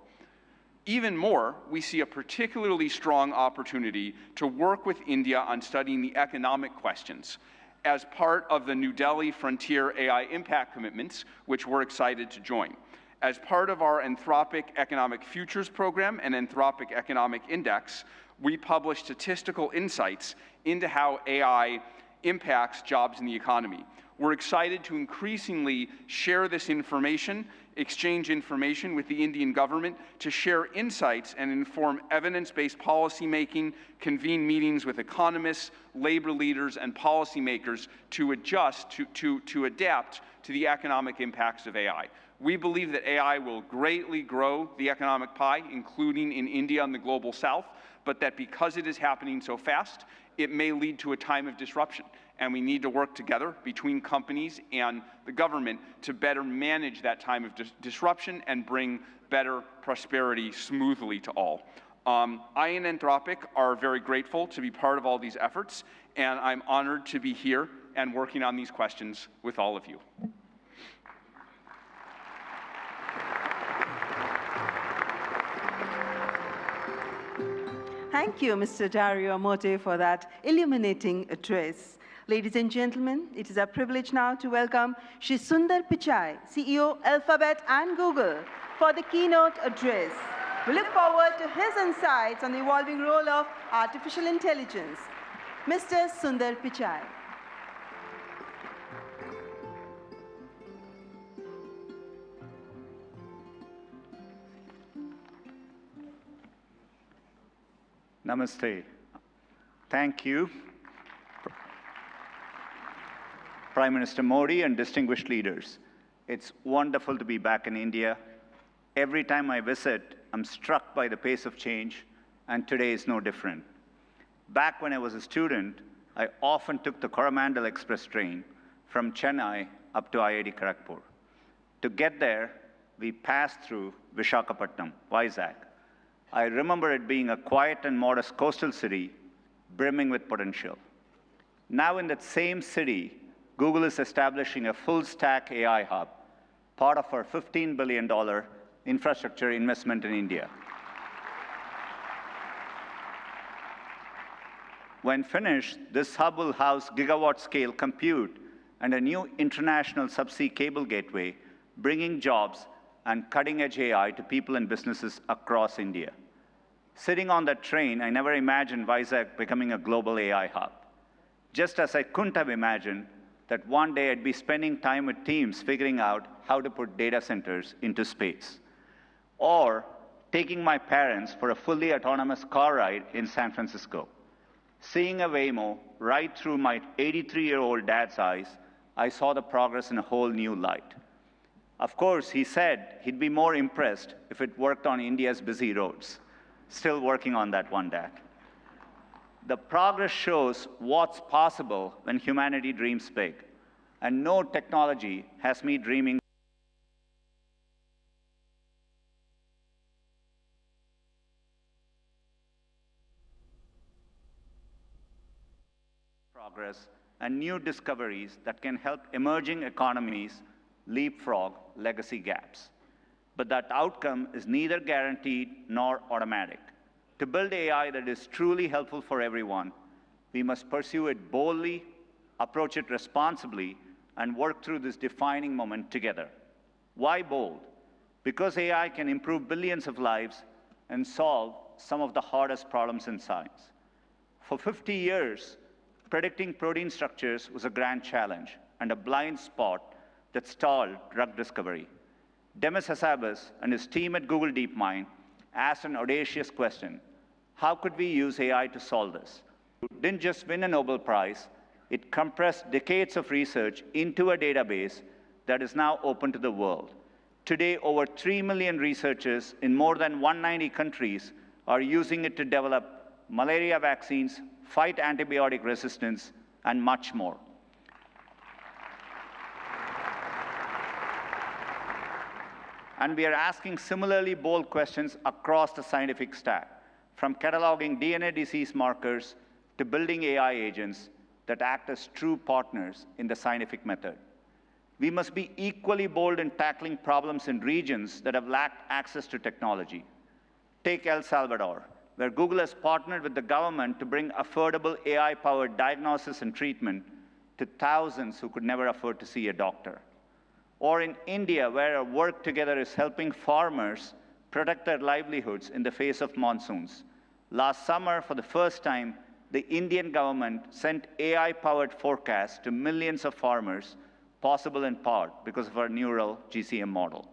Even more, we see a particularly strong opportunity to work with India on studying the economic questions as part of the New Delhi Frontier AI Impact Commitments, which we're excited to join. As part of our Anthropic Economic Futures Program and Anthropic Economic Index, we publish statistical insights into how AI impacts jobs in the economy. We're excited to increasingly share this information, exchange information with the Indian government to share insights and inform evidence-based policymaking, convene meetings with economists, labor leaders, and policymakers to adjust, to adapt to the economic impacts of AI. We believe that AI will greatly grow the economic pie, including in India and the global south, but that because it is happening so fast, it may lead to a time of disruption. And we need to work together between companies and the government to better manage that time of disruption and bring better prosperity smoothly to all. I and Anthropic are very grateful to be part of all these efforts, and I'm honored to be here and working on these questions with all of you. Thank you, Mr. Dario Amodei, for that illuminating address. Ladies and gentlemen, it is our privilege now to welcome Shri Sundar Pichai, CEO, Alphabet and Google, for the keynote address. We look forward to his insights on the evolving role of artificial intelligence. Mr. Sundar Pichai. Namaste. Thank you, Prime Minister Modi and distinguished leaders. It's wonderful to be back in India. Every time I visit, I'm struck by the pace of change, and today is no different. Back when I was a student, I often took the Coromandel Express train from Chennai up to IIT Kharagpur. To get there, we passed through Visakhapatnam, Vizag. I remember it being a quiet and modest coastal city, brimming with potential. Now in that same city, Google is establishing a full-stack AI hub, part of our $15 billion infrastructure investment in India. When finished, this hub will house gigawatt-scale compute and a new international subsea cable gateway, bringing jobs and cutting-edge AI to people and businesses across India. Sitting on that train, I never imagined Vizag becoming a global AI hub. Just as I couldn't have imagined that one day I'd be spending time with teams figuring out how to put data centers into space. Or taking my parents for a fully autonomous car ride in San Francisco. Seeing a Waymo right through my 83-year-old dad's eyes, I saw the progress in a whole new light. Of course, he said he'd be more impressed if it worked on India's busy roads. Still working on that one, Dad. The progress shows what's possible when humanity dreams big. And no technology has me dreaming progress and new discoveries that can help emerging economies leapfrog legacy gaps. But that outcome is neither guaranteed nor automatic. To build AI that is truly helpful for everyone, we must pursue it boldly, approach it responsibly, and work through this defining moment together. Why bold? Because AI can improve billions of lives and solve some of the hardest problems in science. For 50 years, predicting protein structures was a grand challenge and a blind spot that stalled drug discovery. Demis Hassabis and his team at Google DeepMind asked an audacious question: how could we use AI to solve this? It didn't just win a Nobel Prize, it compressed decades of research into a database that is now open to the world. Today, over 3 million researchers in more than 190 countries are using it to develop malaria vaccines, fight antibiotic resistance, and much more. And we are asking similarly bold questions across the scientific stack, from cataloging DNA disease markers to building AI agents that act as true partners in the scientific method. We must be equally bold in tackling problems in regions that have lacked access to technology. Take El Salvador, where Google has partnered with the government to bring affordable AI-powered diagnosis and treatment to thousands who could never afford to see a doctor. Or in India, where our work together is helping farmers protect their livelihoods in the face of monsoons. Last summer, for the first time, the Indian government sent AI-powered forecasts to millions of farmers, possible in part because of our neural GCM model.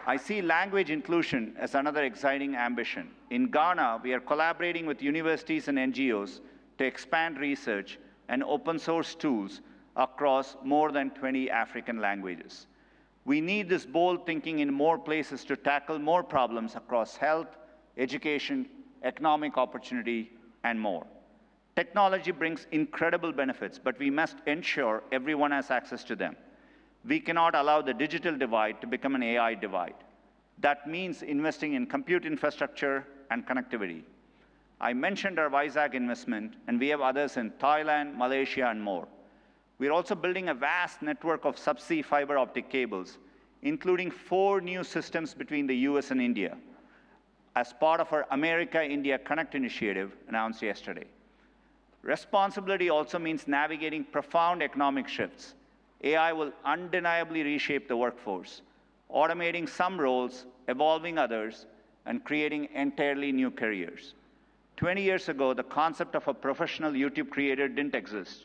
I see language inclusion as another exciting ambition. In Ghana, we are collaborating with universities and NGOs to expand research and open source tools across more than 20 African languages. We need this bold thinking in more places to tackle more problems across health, education, economic opportunity, and more. Technology brings incredible benefits, but we must ensure everyone has access to them. We cannot allow the digital divide to become an AI divide. That means investing in compute infrastructure and connectivity. I mentioned our Vizag investment, and we have others in Thailand, Malaysia, and more. We're also building a vast network of subsea fiber optic cables, including 4 new systems between the US and India, as part of our America-India Connect initiative announced yesterday. Responsibility also means navigating profound economic shifts. AI will undeniably reshape the workforce, automating some roles, evolving others, and creating entirely new careers. 20 years ago, the concept of a professional YouTube creator didn't exist.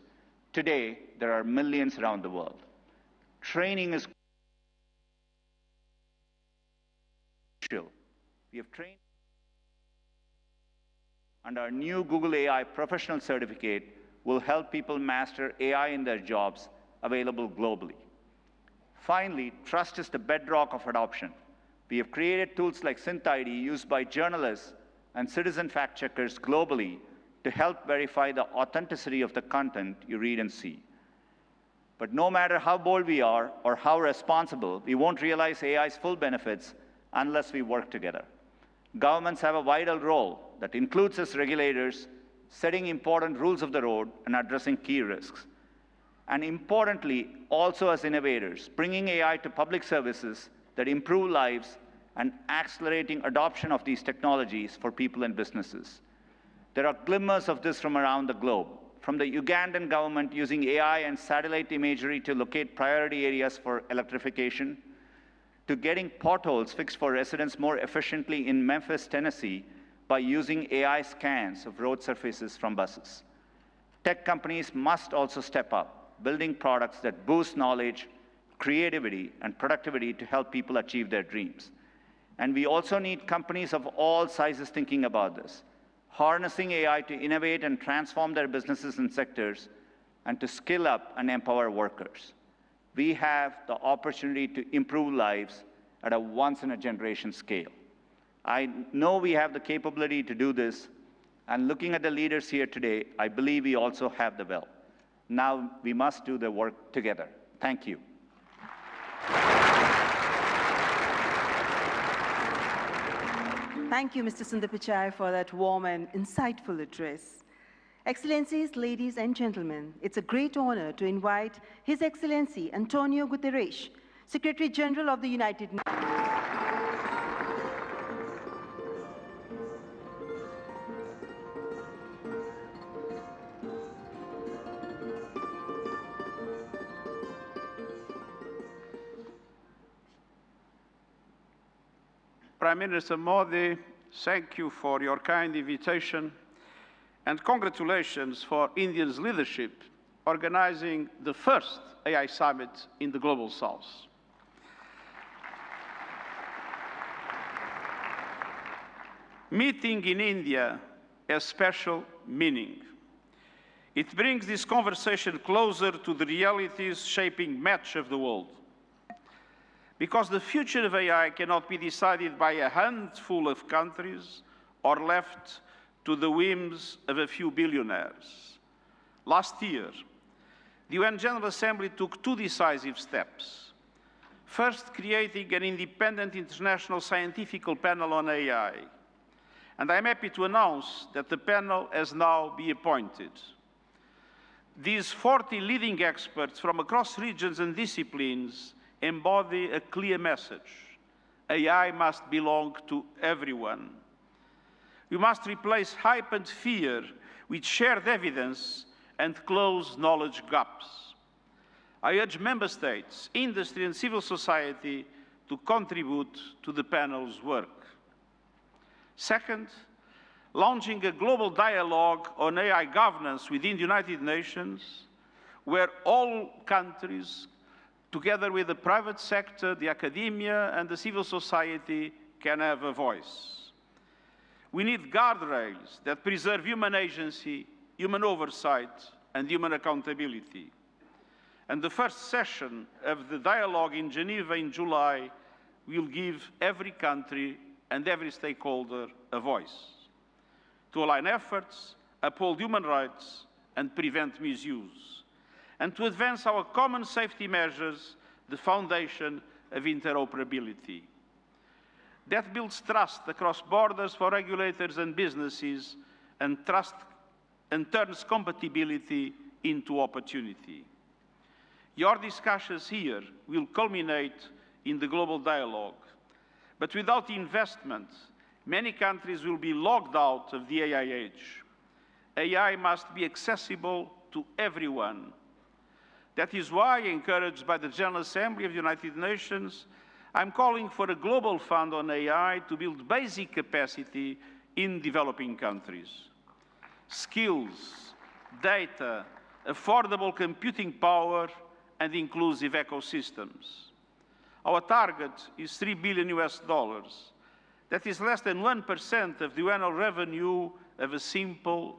Today, there are millions around the world. Training is crucial. We have trained, and our new Google AI professional certificate will help people master AI in their jobs, available globally. Finally, trust is the bedrock of adoption. We have created tools like SynthID used by journalists and citizen fact-checkers globally to help verify the authenticity of the content you read and see. But no matter how bold we are or how responsible, we won't realize AI's full benefits unless we work together. Governments have a vital role that includes as regulators, setting important rules of the road and addressing key risks. And importantly, also as innovators, bringing AI to public services that improve lives and accelerating adoption of these technologies for people and businesses. There are glimmers of this from around the globe, from from the Ugandan government using AI and satellite imagery to locate priority areas for electrification, to getting potholes fixed for residents more efficiently in Memphis, Tennessee, by using AI scans of road surfaces from buses. Tech companies must also step up, building products that boost knowledge, creativity, and productivity to help people achieve their dreams. And we also need companies of all sizes thinking about this, harnessing AI to innovate and transform their businesses and sectors, and to skill up and empower workers. We have the opportunity to improve lives at a once-in-a-generation scale. I know we have the capability to do this, and looking at the leaders here today, I believe we also have the will. Now we must do the work together. Thank you. Thank you, Mr. Sundar Pichai, for that warm and insightful address. Excellencies, ladies and gentlemen, it's a great honor to invite His Excellency Antonio Guterres, Secretary General of the United Nations. Prime Minister Modi, thank you for your kind invitation and congratulations for India's leadership organizing the first AI summit in the Global South. Meeting in India has special meaning. It brings this conversation closer to the realities shaping much of the world. Because the future of AI cannot be decided by a handful of countries or left to the whims of a few billionaires. Last year, the UN General Assembly took two decisive steps. First, creating an independent international scientific panel on AI. And I'm happy to announce that the panel has now been appointed. These 40 leading experts from across regions and disciplines embody a clear message. AI must belong to everyone. We must replace hype and fear with shared evidence and close knowledge gaps. I urge member states, industry and civil society to contribute to the panel's work. Second, launching a global dialogue on AI governance within the United Nations, where all countries, together with the private sector, the academia, and the civil society, can have a voice. We need guardrails that preserve human agency, human oversight, and human accountability. And the first session of the dialogue in Geneva in July will give every country and every stakeholder a voice to align efforts, uphold human rights, and prevent misuse, and to advance our common safety measures, the foundation of interoperability. That builds trust across borders for regulators and businesses, and turns compatibility into opportunity. Your discussions here will culminate in the global dialogue, but without investment, many countries will be locked out of the AI age. AI must be accessible to everyone. That is why, encouraged by the General Assembly of the United Nations, I'm calling for a global fund on AI to build basic capacity in developing countries. Skills, data, affordable computing power, and inclusive ecosystems. Our target is $3 billion US. That is less than 1% of the annual revenue of a single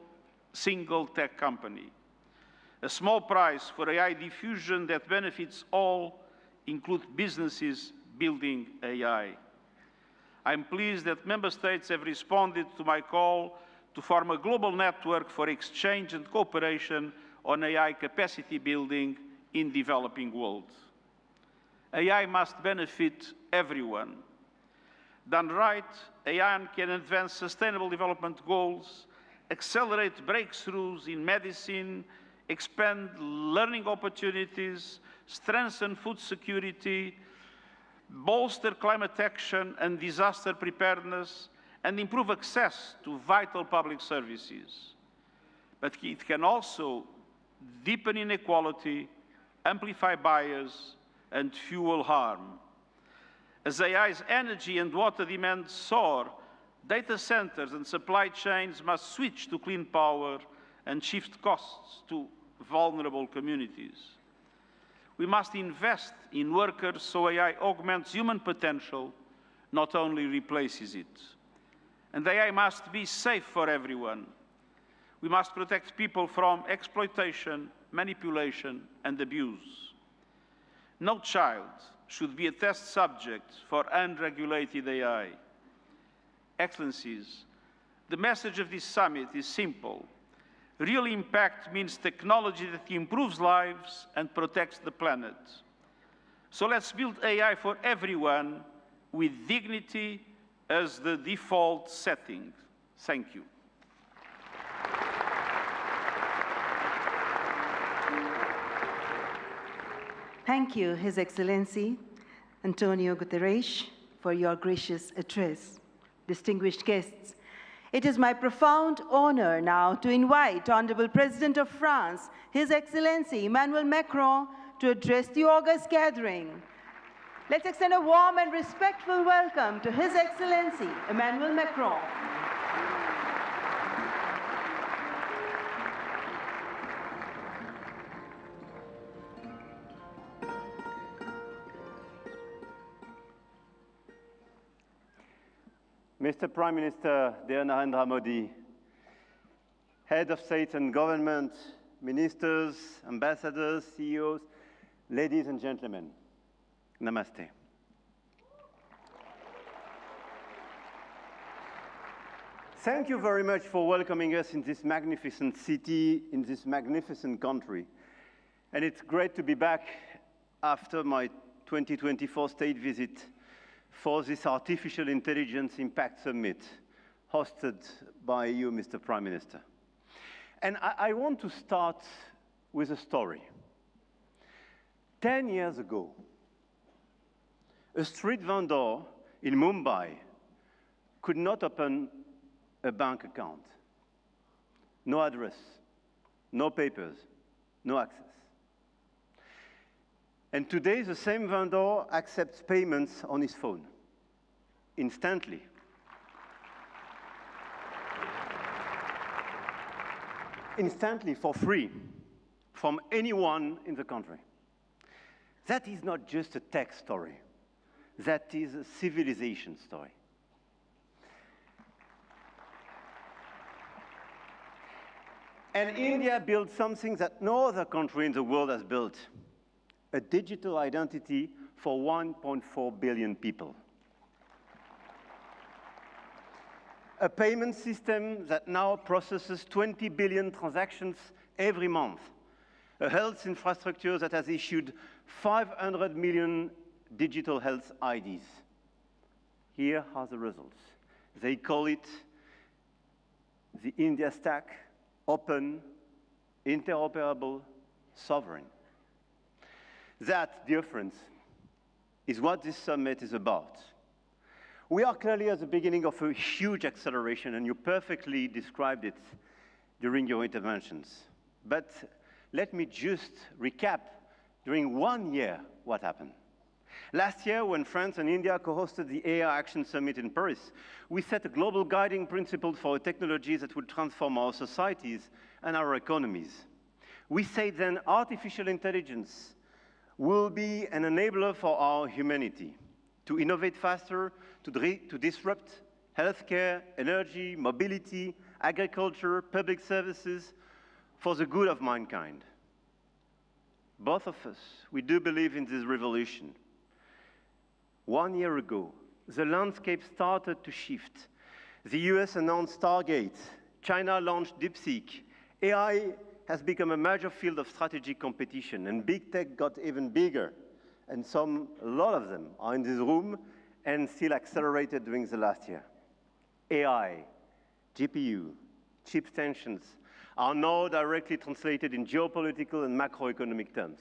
tech company. A small price for AI diffusion that benefits all, include businesses building AI. I'm pleased that member states have responded to my call to form a global network for exchange and cooperation on AI capacity building in developing world. AI must benefit everyone. Done right, AI can advance sustainable development goals, accelerate breakthroughs in medicine, expand learning opportunities, strengthen food security, bolster climate action and disaster preparedness, and improve access to vital public services. But it can also deepen inequality, amplify bias, and fuel harm. As AI's energy and water demands soar, data centers and supply chains must switch to clean power and shift costs to vulnerable communities. We must invest in workers so AI augments human potential, not only replaces it. And AI must be safe for everyone. We must protect people from exploitation, manipulation, and abuse. No child should be a test subject for unregulated AI. Excellencies, the message of this summit is simple. Real impact means technology that improves lives and protects the planet. So let's build AI for everyone with dignity as the default setting. Thank you. Thank you, His Excellency Antonio Guterres, for your gracious address. Distinguished guests, it is my profound honor now to invite Honorable President of France, His Excellency Emmanuel Macron, to address the august gathering. Let's extend a warm and respectful welcome to His Excellency Emmanuel Macron. Mr. Prime Minister, dear Narendra Modi, Head of State and Government, Ministers, Ambassadors, CEOs, ladies and gentlemen, Namaste. Thank you very much for welcoming us in this magnificent city, in this magnificent country. And it's great to be back after my 2024 state visit for this Artificial Intelligence Impact Summit hosted by you, Mr. Prime Minister. And I want to start with a story. 10 years ago, a street vendor in Mumbai could not open a bank account. No address, no papers, no access. And today, the same vendor accepts payments on his phone, instantly. Instantly, for free, from anyone in the country. That is not just a tech story. That is a civilization story. And India built something that no other country in the world has built. A digital identity for 1.4 billion people. A payment system that now processes 20 billion transactions every month. A health infrastructure that has issued 500 million digital health IDs. Here are the results. They call it the India Stack, open, interoperable, sovereign. That, dear friends, is what this summit is about. We are clearly at the beginning of a huge acceleration, and you perfectly described it during your interventions. But let me just recap during 1 year what happened. Last year, when France and India co-hosted the AI Action Summit in Paris, we set a global guiding principle for technologies that would transform our societies and our economies. We said then artificial intelligence will be an enabler for our humanity to innovate faster, to disrupt healthcare, energy, mobility, agriculture, public services for the good of mankind. Both of us, we do believe in this revolution. 1 year ago, the landscape started to shift. The US announced Stargate, China launched DeepSeek, AI has become a major field of strategic competition, and big tech got even bigger. And a lot of them are in this room and still accelerated during the last year. AI, GPU, chip tensions are now directly translated in geopolitical and macroeconomic terms.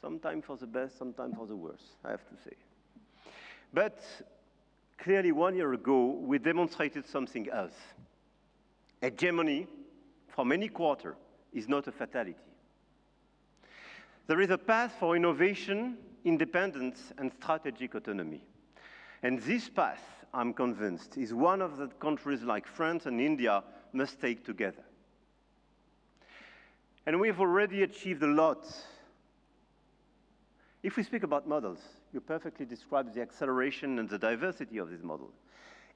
Sometimes for the best, sometimes for the worst, I have to say. But clearly 1 year ago, we demonstrated something else. Hegemony from any quarter, is not a fatality. There is a path for innovation, independence, and strategic autonomy. And this path, I'm convinced, is one of the countries like France and India must take together. And we've already achieved a lot. If we speak about models, you perfectly described the acceleration and the diversity of this model.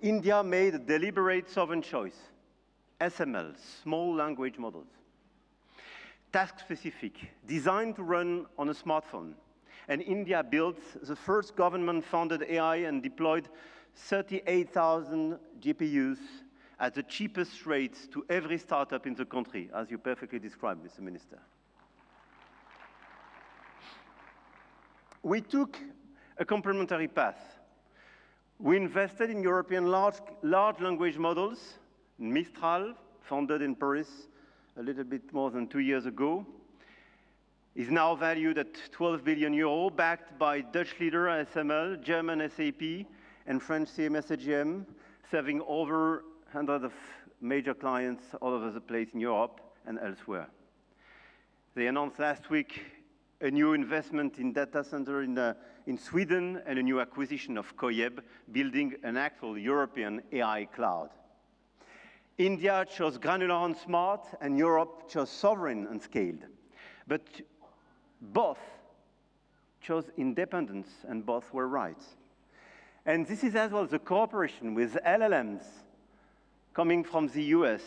India made a deliberate sovereign choice, SML, small language models, task-specific, designed to run on a smartphone. And India built the first government-funded AI and deployed 38,000 GPUs at the cheapest rates to every startup in the country, as you perfectly described, Mr. Minister. We took a complementary path. We invested in European large language models, Mistral, founded in Paris a little bit more than 2 years ago, is now valued at 12 billion euro, backed by Dutch leader ASML, German SAP, and French CMS AGM, serving over hundreds of major clients all over the place in Europe and elsewhere. They announced last week a new investment in data center in Sweden and a new acquisition of Koyeb, building an actual European AI cloud. India chose granular and smart, and Europe chose sovereign and scaled. But both chose independence, and both were right. And this is as well the cooperation with LLMs coming from the US,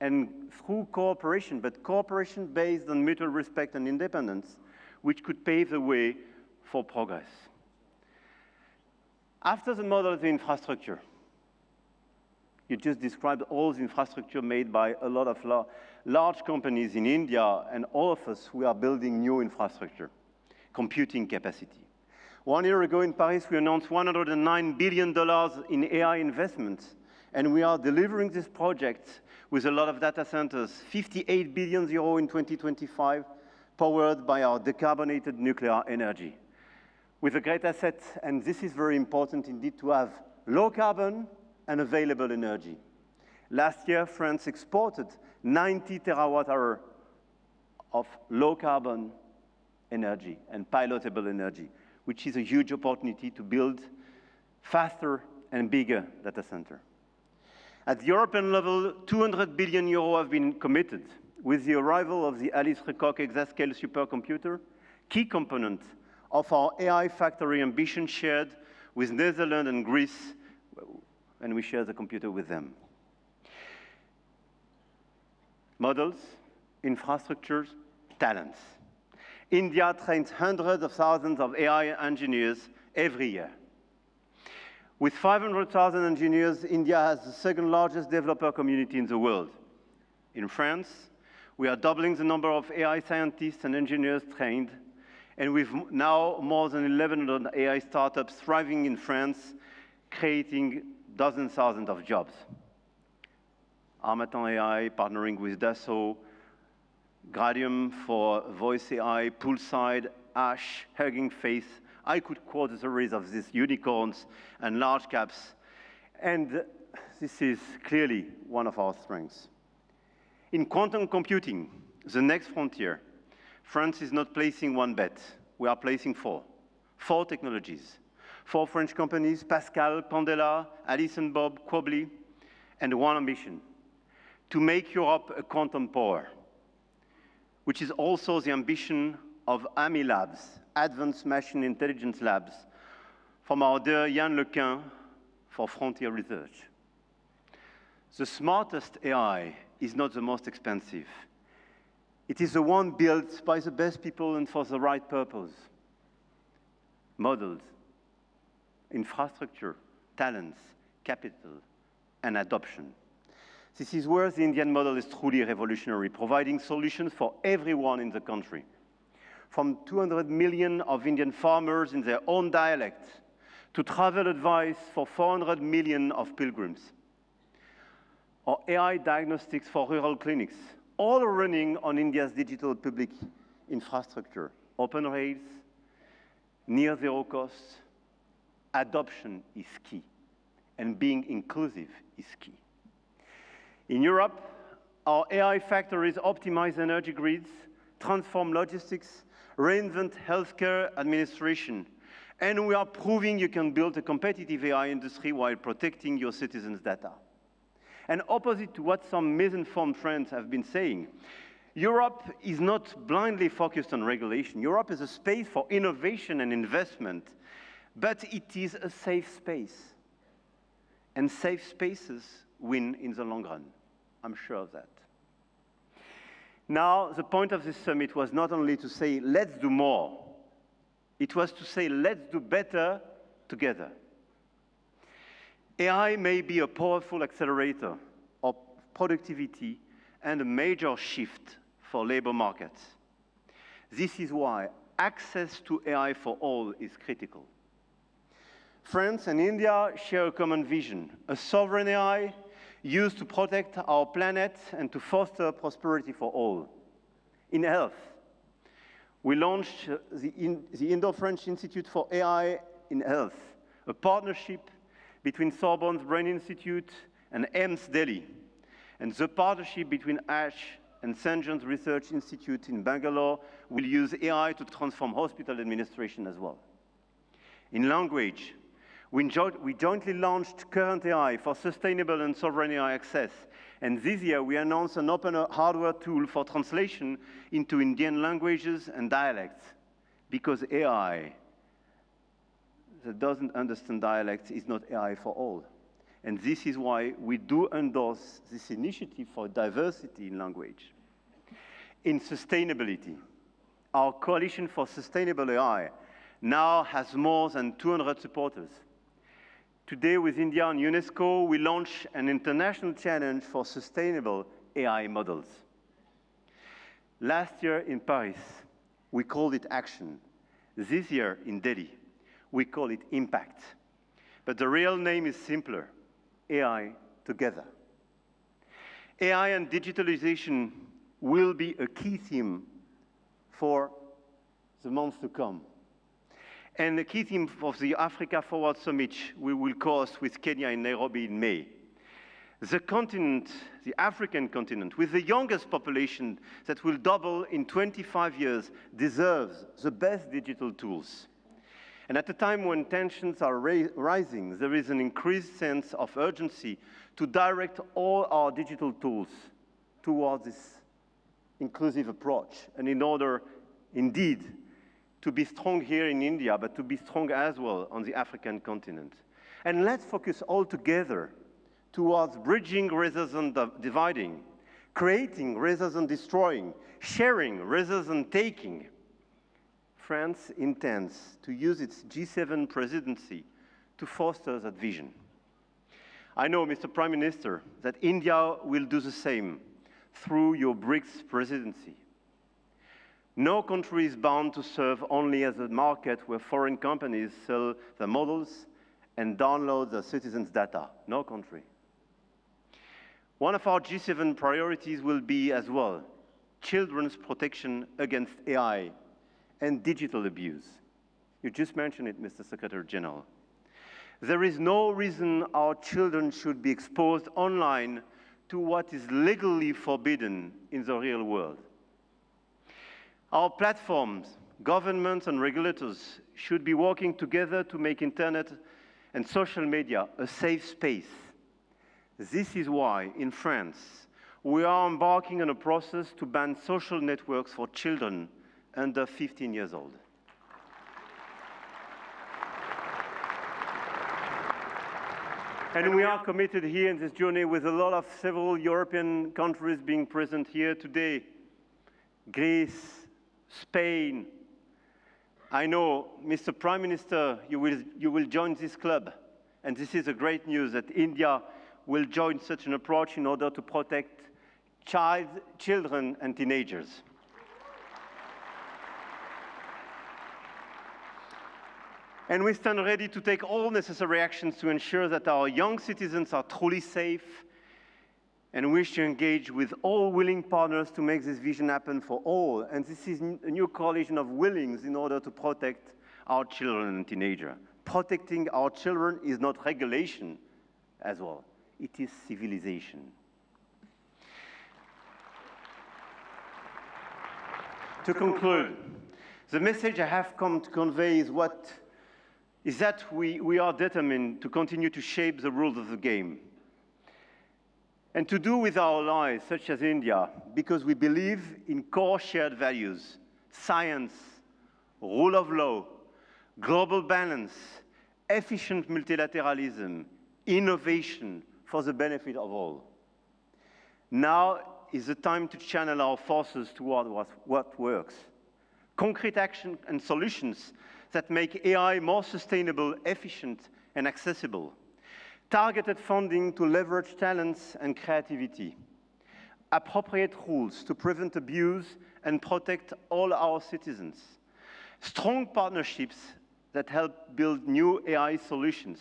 and through cooperation, but cooperation based on mutual respect and independence, which could pave the way for progress. After the model of the infrastructure, you just described all the infrastructure made by a lot of large companies in India, and all of us, we are building new infrastructure, computing capacity. 1 year ago in Paris, we announced $109 billion in AI investments, and we are delivering this project with a lot of data centers, 58 billion euro in 2025, powered by our decarbonated nuclear energy. With a great asset, and this is very important indeed, to have low carbon and available energy. Last year, France exported 90 terawatt-hours of low carbon energy and pilotable energy, which is a huge opportunity to build faster and bigger data center. At the European level, 200 billion euro have been committed with the arrival of the Alice Lecoq exascale supercomputer, key component of our AI factory ambition shared with Netherlands and Greece, and we share the computer with them. Models, infrastructures, talents. India trains hundreds of thousands of AI engineers every year. With 500,000 engineers, India has the second largest developer community in the world. In France, we are doubling the number of AI scientists and engineers trained, and we've now more than 1,100 AI startups thriving in France, creating dozens, thousands of jobs. Armatan AI partnering with Dassault, Gradium for voice AI, Poolside, Ash, Hugging Face. I could quote a series of these unicorns and large caps, and this is clearly one of our strengths. In quantum computing, the next frontier, France is not placing one bet. We are placing four technologies. 4 French companies, Pascal, Pandela, Alice and Bob, Quobly, and one ambition, to make Europe a quantum power, which is also the ambition of AMI Labs, Advanced Machine Intelligence Labs, from our dear Yann Lequin for Frontier Research. The smartest AI is not the most expensive. It is the one built by the best people and for the right purpose. Models, infrastructure, talents, capital, and adoption. This is where the Indian model is truly revolutionary, providing solutions for everyone in the country. From 200 million of Indian farmers in their own dialect to travel advice for 400 million of pilgrims, or AI diagnostics for rural clinics, all running on India's digital public infrastructure, open rails, near zero cost. Adoption is key, and being inclusive is key. In Europe, Our AI factories optimize energy grids, transform logistics, reinvent healthcare administration. And we are proving you can build a competitive AI industry while protecting your citizens' data. And opposite to what some misinformed friends have been saying, Europe is not blindly focused on regulation. Europe is a space for innovation and investment, but it is a safe space. And safe spaces win in the long run. I'm sure of that. Now, the point of this summit was not only to say, let's do more. It was to say, let's do better together. AI may be a powerful accelerator of productivity and a major shift for labor markets. This is why access to AI for all is critical. France and India share a common vision, a sovereign AI used to protect our planet and to foster prosperity for all. In health, we launched the Indo-French Institute for AI in Health, a partnership between Sorbonne's Brain Institute and AIIMS Delhi, and the partnership between ASH and St. John's Research Institute in Bangalore will use AI to transform hospital administration as well. In language, we jointly launched Current AI for sustainable and sovereign AI access. And this year, we announced an open hardware tool for translation into Indian languages and dialects, because AI that doesn't understand dialects is not AI for all. And this is why we do endorse this initiative for diversity in language. In sustainability, our Coalition for Sustainable AI now has more than 200 supporters. Today, with India and UNESCO, we launch an international challenge for sustainable AI models. Last year in Paris, we called it action. This year in Delhi, we call it impact. But the real name is simpler, AI together. AI and digitalization will be a key theme for the months to come. And the key theme of the Africa Forward Summit we will co-host with Kenya in Nairobi in May. The continent, the African continent, with the youngest population that will double in 25 years, deserves the best digital tools. And at a time when tensions are rising, there is an increased sense of urgency to direct all our digital tools towards this inclusive approach. And in order, indeed, to be strong here in India, but to be strong as well on the African continent. And let's focus all together towards bridging rather than dividing, creating rather than destroying, sharing rather than taking. France intends to use its G7 presidency to foster that vision. I know, Mr. Prime Minister, that India will do the same through your BRICS presidency. No country is bound to serve only as a market where foreign companies sell their models and download their citizens' data. No country. One of our G7 priorities will be as well children's protection against AI and digital abuse. You just mentioned it, Mr. Secretary General. There is no reason our children should be exposed online to what is legally forbidden in the real world. Our platforms, governments and regulators should be working together to make internet and social media a safe space. This is why, in France, we are embarking on a process to ban social networks for children under 15 years old. And we are committed here in this journey with a lot of several European countries being present here today. Greece, Spain. I know, Mr. Prime Minister, you will join this club. And this is a great news that India will join such an approach in order to protect children and teenagers. And we stand ready to take all necessary actions to ensure that our young citizens are truly safe, and wish to engage with all willing partners to make this vision happen for all. And this is a new coalition of willings in order to protect our children and teenagers. Protecting our children is not regulation as well. It is civilization. To conclude, the message I have come to convey is that we are determined to continue to shape the rules of the game, and to do with our allies, such as India, because we believe in core shared values: science, rule of law, global balance, efficient multilateralism, innovation for the benefit of all. Now is the time to channel our forces toward what works. Concrete action and solutions that make AI more sustainable, efficient, and accessible. Targeted funding to leverage talents and creativity. Appropriate rules to prevent abuse and protect all our citizens. Strong partnerships that help build new AI solutions,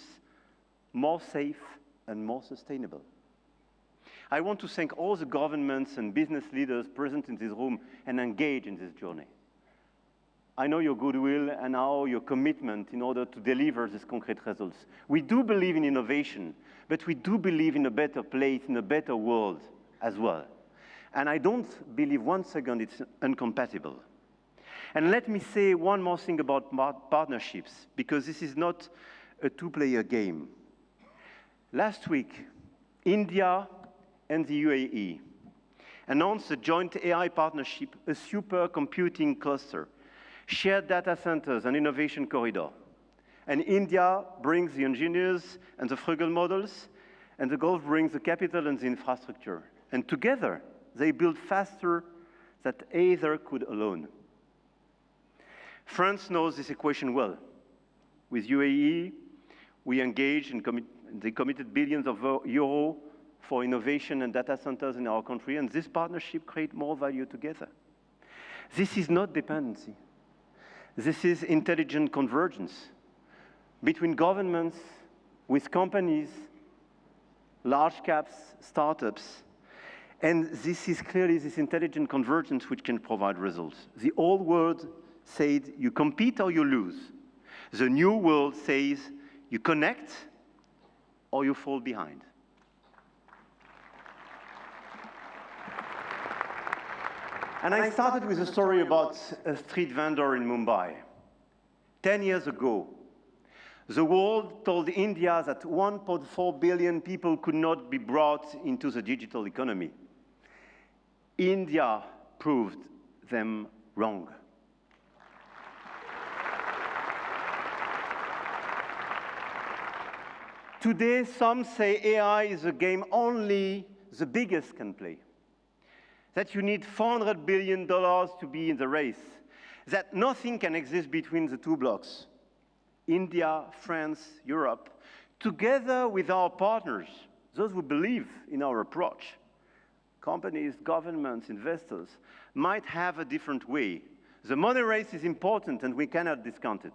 more safe and more sustainable. I want to thank all the governments and business leaders present in this room and engaged in this journey. I know your goodwill and now your commitment in order to deliver these concrete results. We do believe in innovation, but we do believe in a better place, in a better world as well. And I don't believe one second it's incompatible. And let me say one more thing about partnerships, because this is not a two-player game. Last week, India and the UAE announced a joint AI partnership, a supercomputing cluster, shared data centers and innovation corridor. And India brings the engineers and the frugal models, and the Gulf brings the capital and the infrastructure. And together, they build faster than either could alone. France knows this equation well. With UAE, we engaged and they committed billions of euros for innovation and data centers in our country, and this partnership creates more value together. This is not dependency. This is intelligent convergence between governments, with companies, large caps, startups, and this is clearly this intelligent convergence which can provide results. The old world said you compete or you lose. The new world says you connect or you fall behind. And I started with a story about a street vendor in Mumbai. 10 years ago, the world told India that 1.4 billion people could not be brought into the digital economy. India proved them wrong. Today, some say AI is a game only the biggest can play. That you need $400 billion to be in the race, that nothing can exist between the two blocks, India, France, Europe, together with our partners, those who believe in our approach. Companies, governments, investors might have a different way. The money race is important and we cannot discount it.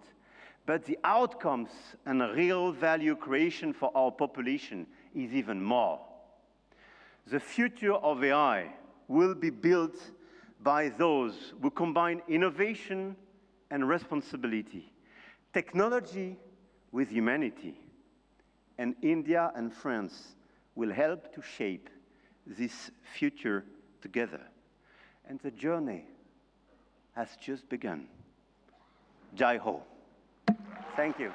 But the outcomes and real value creation for our population is even more. The future of AI will be built by those who combine innovation and responsibility, technology with humanity. And India and France will help to shape this future together. And the journey has just begun. Jai Ho. Thank you.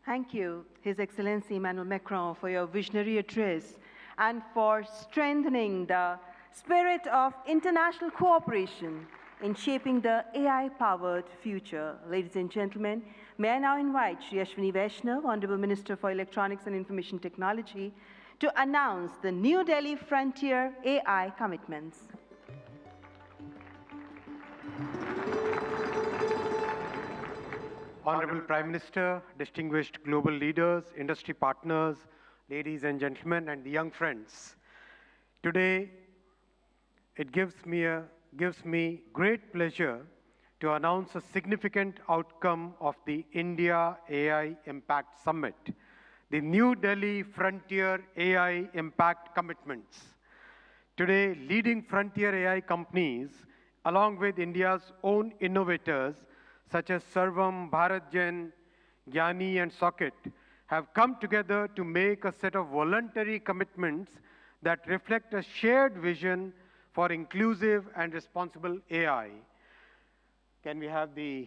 Thank you, His Excellency Emmanuel Macron, for your visionary address and for strengthening the spirit of international cooperation in shaping the AI-powered future. Ladies and gentlemen, may I now invite Shri Ashwini Vaishnav, Honorable Minister for Electronics and Information Technology, to announce the New Delhi Frontier AI commitments. Honorable Prime Minister, distinguished global leaders, industry partners, ladies and gentlemen, and young friends. Today, it gives me great pleasure to announce a significant outcome of the India AI Impact Summit, the New Delhi Frontier AI Impact Commitments. Today, leading frontier AI companies along with India's own innovators such as Sarvam, BharatGen, Gyani, and Socket, have come together to make a set of voluntary commitments that reflect a shared vision for inclusive and responsible AI. Can we have the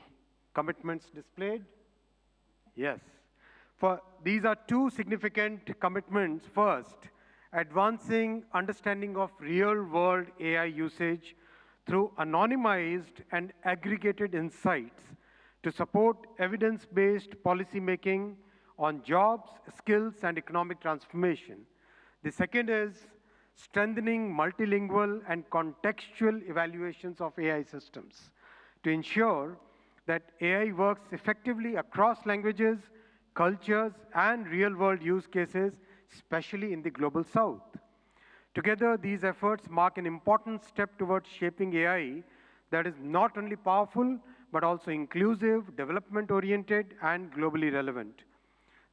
commitments displayed? Yes. These are two significant commitments. First, advancing understanding of real-world AI usage through anonymized and aggregated insights to support evidence-based policymaking on jobs, skills, and economic transformation. The second is strengthening multilingual and contextual evaluations of AI systems to ensure that AI works effectively across languages, cultures, and real-world use cases, especially in the global South. Together, these efforts mark an important step towards shaping AI that is not only powerful, but also inclusive, development-oriented, and globally relevant.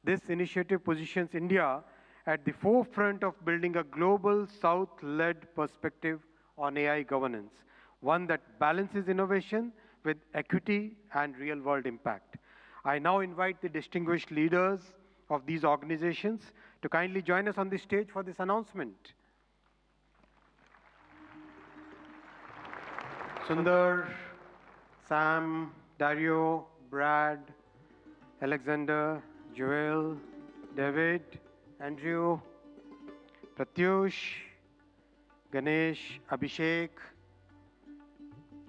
This initiative positions India at the forefront of building a global South-led perspective on AI governance, one that balances innovation with equity and real-world impact. I now invite the distinguished leaders of these organizations to kindly join us on the stage for this announcement. Sundar, Sam, Dario, Brad, Alexander, Joel, David, Andrew, Pratyush, Ganesh, Abhishek,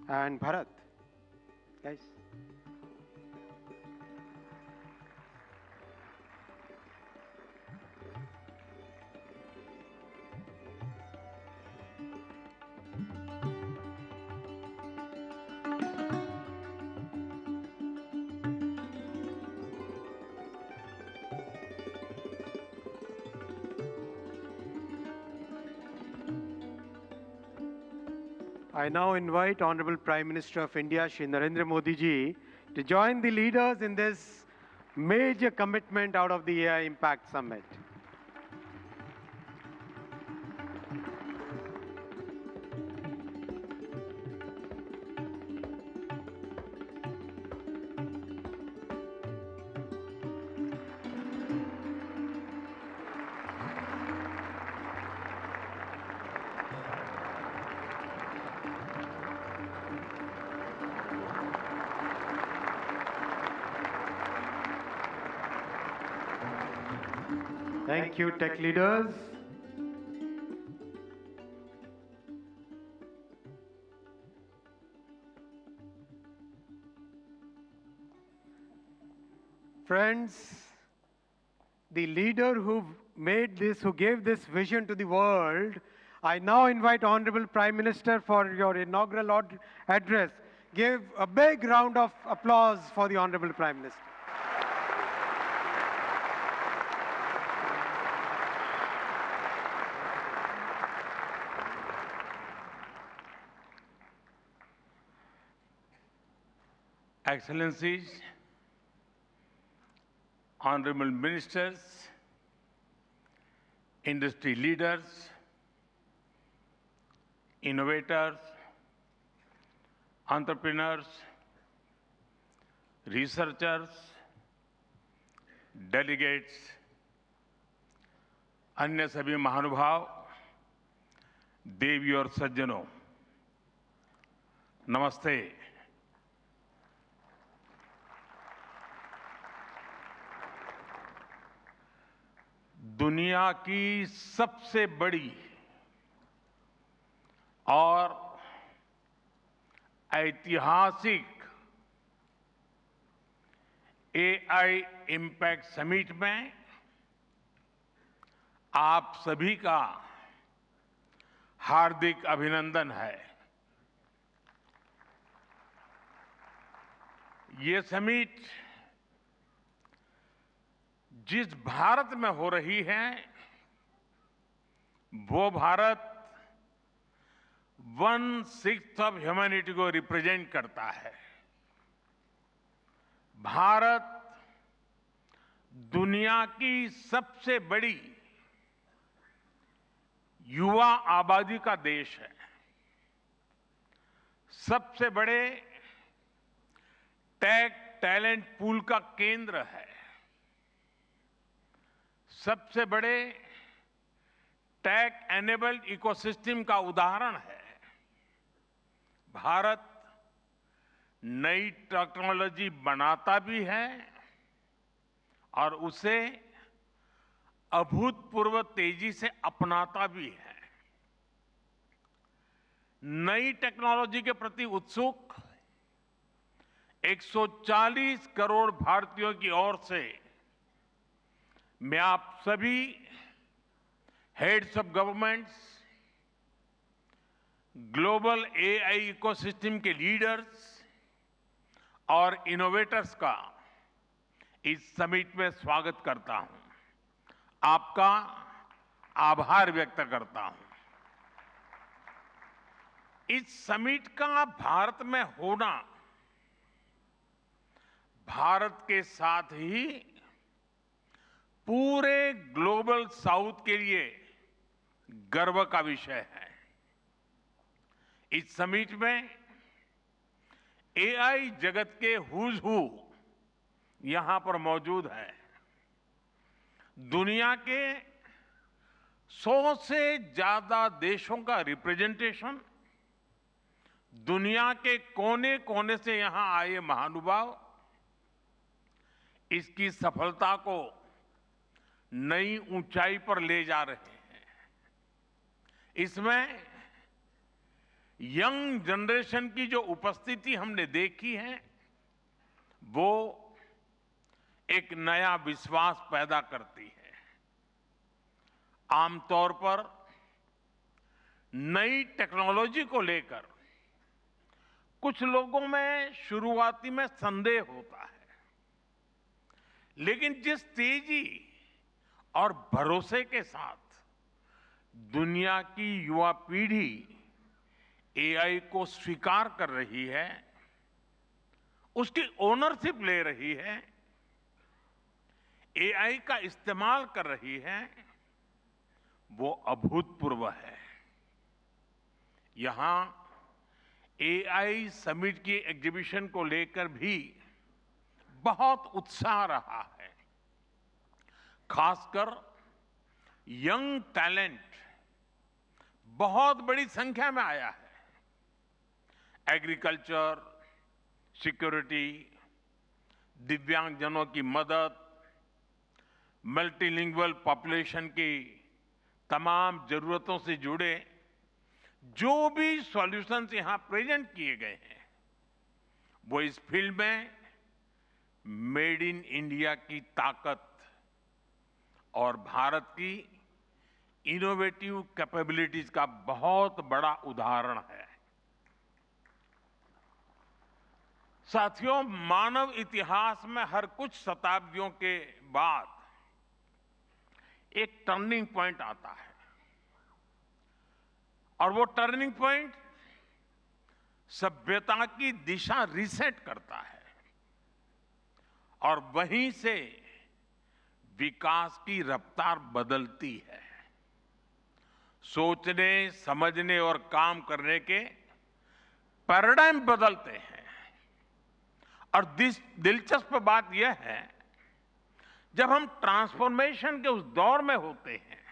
and Bharat. Guys. I now invite Honorable Prime Minister of India, Shri Narendra Modi ji, to join the leaders in this major commitment out of the AI Impact Summit. Thank you, tech leaders. Friends, the leader who gave this vision to the world, I now invite Honorable Prime Minister for your inaugural address. Give a big round of applause for the Honorable Prime Minister. Excellencies, honorable ministers, industry leaders, innovators, entrepreneurs, researchers, delegates, अन्य सभी महानुभाव, देवी और सज्जनों, नमस्ते। दुनिया की सबसे बड़ी और ऐतिहासिक एआई इम्पैक्ट समिट में आप सभी का हार्दिक अभिनंदन है। ये समिट जिस भारत में हो रही है वो भारत 1/6 ऑफ ह्यूमैनिटी को रिप्रेजेंट करता है। भारत दुनिया की सबसे बड़ी युवा आबादी का देश है। सबसे बड़े टेक टैलेंट पूल का केंद्र है, सबसे बड़े टेक एनेबल्ड इकोसिस्टम का उदाहरण है। भारत नई टेक्नोलॉजी बनाता भी है और उसे अभूतपूर्व तेजी से अपनाता भी है। नई टेक्नोलॉजी के प्रति उत्सुक 140 करोड़ भारतीयों की ओर से मैं आप सभी heads of governments, global AI ecosystem के लीडर्स और इनोवेटर्स का इस समिट में स्वागत करता हूं, आपका आभार व्यक्त करता हूं। इस समिट का भारत में होना भारत के साथ ही पूरे ग्लोबल साउथ के लिए गर्व का विषय है। इस समिट में एआई जगत के हुज हू यहां पर मौजूद है। दुनिया के 100 से ज्यादा देशों का रिप्रेजेंटेशन, दुनिया के कोने कोने से यहां आए महानुभाव इसकी सफलता को नई ऊंचाई पर ले जा रहे हैं। इसमें यंग जनरेशन की जो उपस्थिति हमने देखी है वो एक नया विश्वास पैदा करती है। आमतौर पर नई टेक्नोलॉजी को लेकर कुछ लोगों में शुरुआती में संदेह होता है, लेकिन जिस तेजी और भरोसे के साथ दुनिया की युवा पीढ़ी एआई को स्वीकार कर रही है, उसकी ओनरशिप ले रही है, एआई का इस्तेमाल कर रही है, वो अभूतपूर्व है। यहां एआई समिट की एग्जीबिशन को लेकर भी बहुत उत्साह रहा है। खासकर यंग टैलेंट बहुत बड़ी संख्या में आया है। एग्रीकल्चर, सिक्योरिटी, दिव्यांगजनों की मदद, मल्टीलिंगुअल पॉपुलेशन की तमाम जरूरतों से जुड़े जो भी सॉल्यूशंस यहां प्रेजेंट किए गए हैं वो इस फील्ड में मेड इन इंडिया की ताकत और भारत की इनोवेटिव कैपेबिलिटीज का बहुत बड़ा उदाहरण है। साथियों, मानव इतिहास में हर कुछ शताब्दियों के बाद एक टर्निंग पॉइंट आता है और वो टर्निंग पॉइंट सभ्यता की दिशा रीसेट करता है और वहीं से विकास की रफ्तार बदलती है। सोचने, समझने और काम करने के पैराडाइम बदलते हैं और दिलचस्प बात यह है, जब हम ट्रांसफॉर्मेशन के उस दौर में होते हैं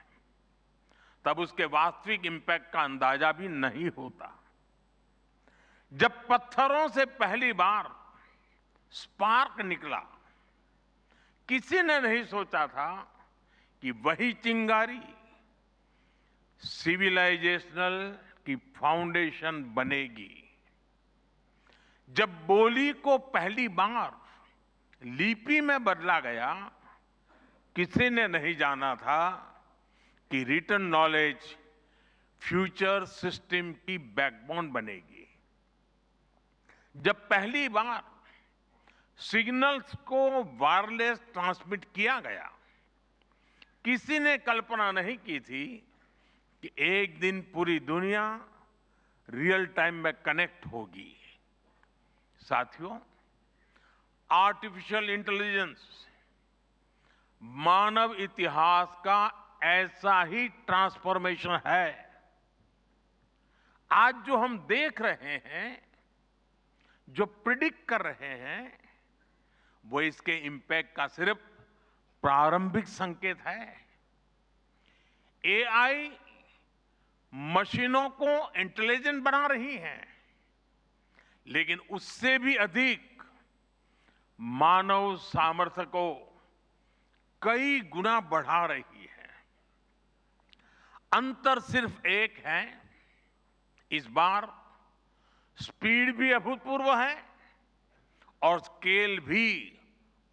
तब उसके वास्तविक इंपैक्ट का अंदाजा भी नहीं होता। जब पत्थरों से पहली बार स्पार्क निकला, किसी ने नहीं सोचा था कि वही चिंगारी सिविलाइजेशनल की फाउंडेशन बनेगी। जब बोली को पहली बार लिपि में बदला गया, किसी ने नहीं जाना था कि रिटन नॉलेज फ्यूचर सिस्टम की बैकबोन बनेगी। जब पहली बार सिग्नल्स को वायरलेस ट्रांसमिट किया गया, किसी ने कल्पना नहीं की थी कि एक दिन पूरी दुनिया रियल टाइम में कनेक्ट होगी। साथियों, आर्टिफिशियल इंटेलिजेंस मानव इतिहास का ऐसा ही ट्रांसफॉर्मेशन है। आज जो हम देख रहे हैं जो प्रिडिक्ट कर रहे हैं वो इसके इम्पैक्ट का सिर्फ प्रारंभिक संकेत है। एआई मशीनों को इंटेलिजेंट बना रही है, लेकिन उससे भी अधिक मानव सामर्थ्य को कई गुना बढ़ा रही है। अंतर सिर्फ एक है, इस बार स्पीड भी अभूतपूर्व है और स्केल भी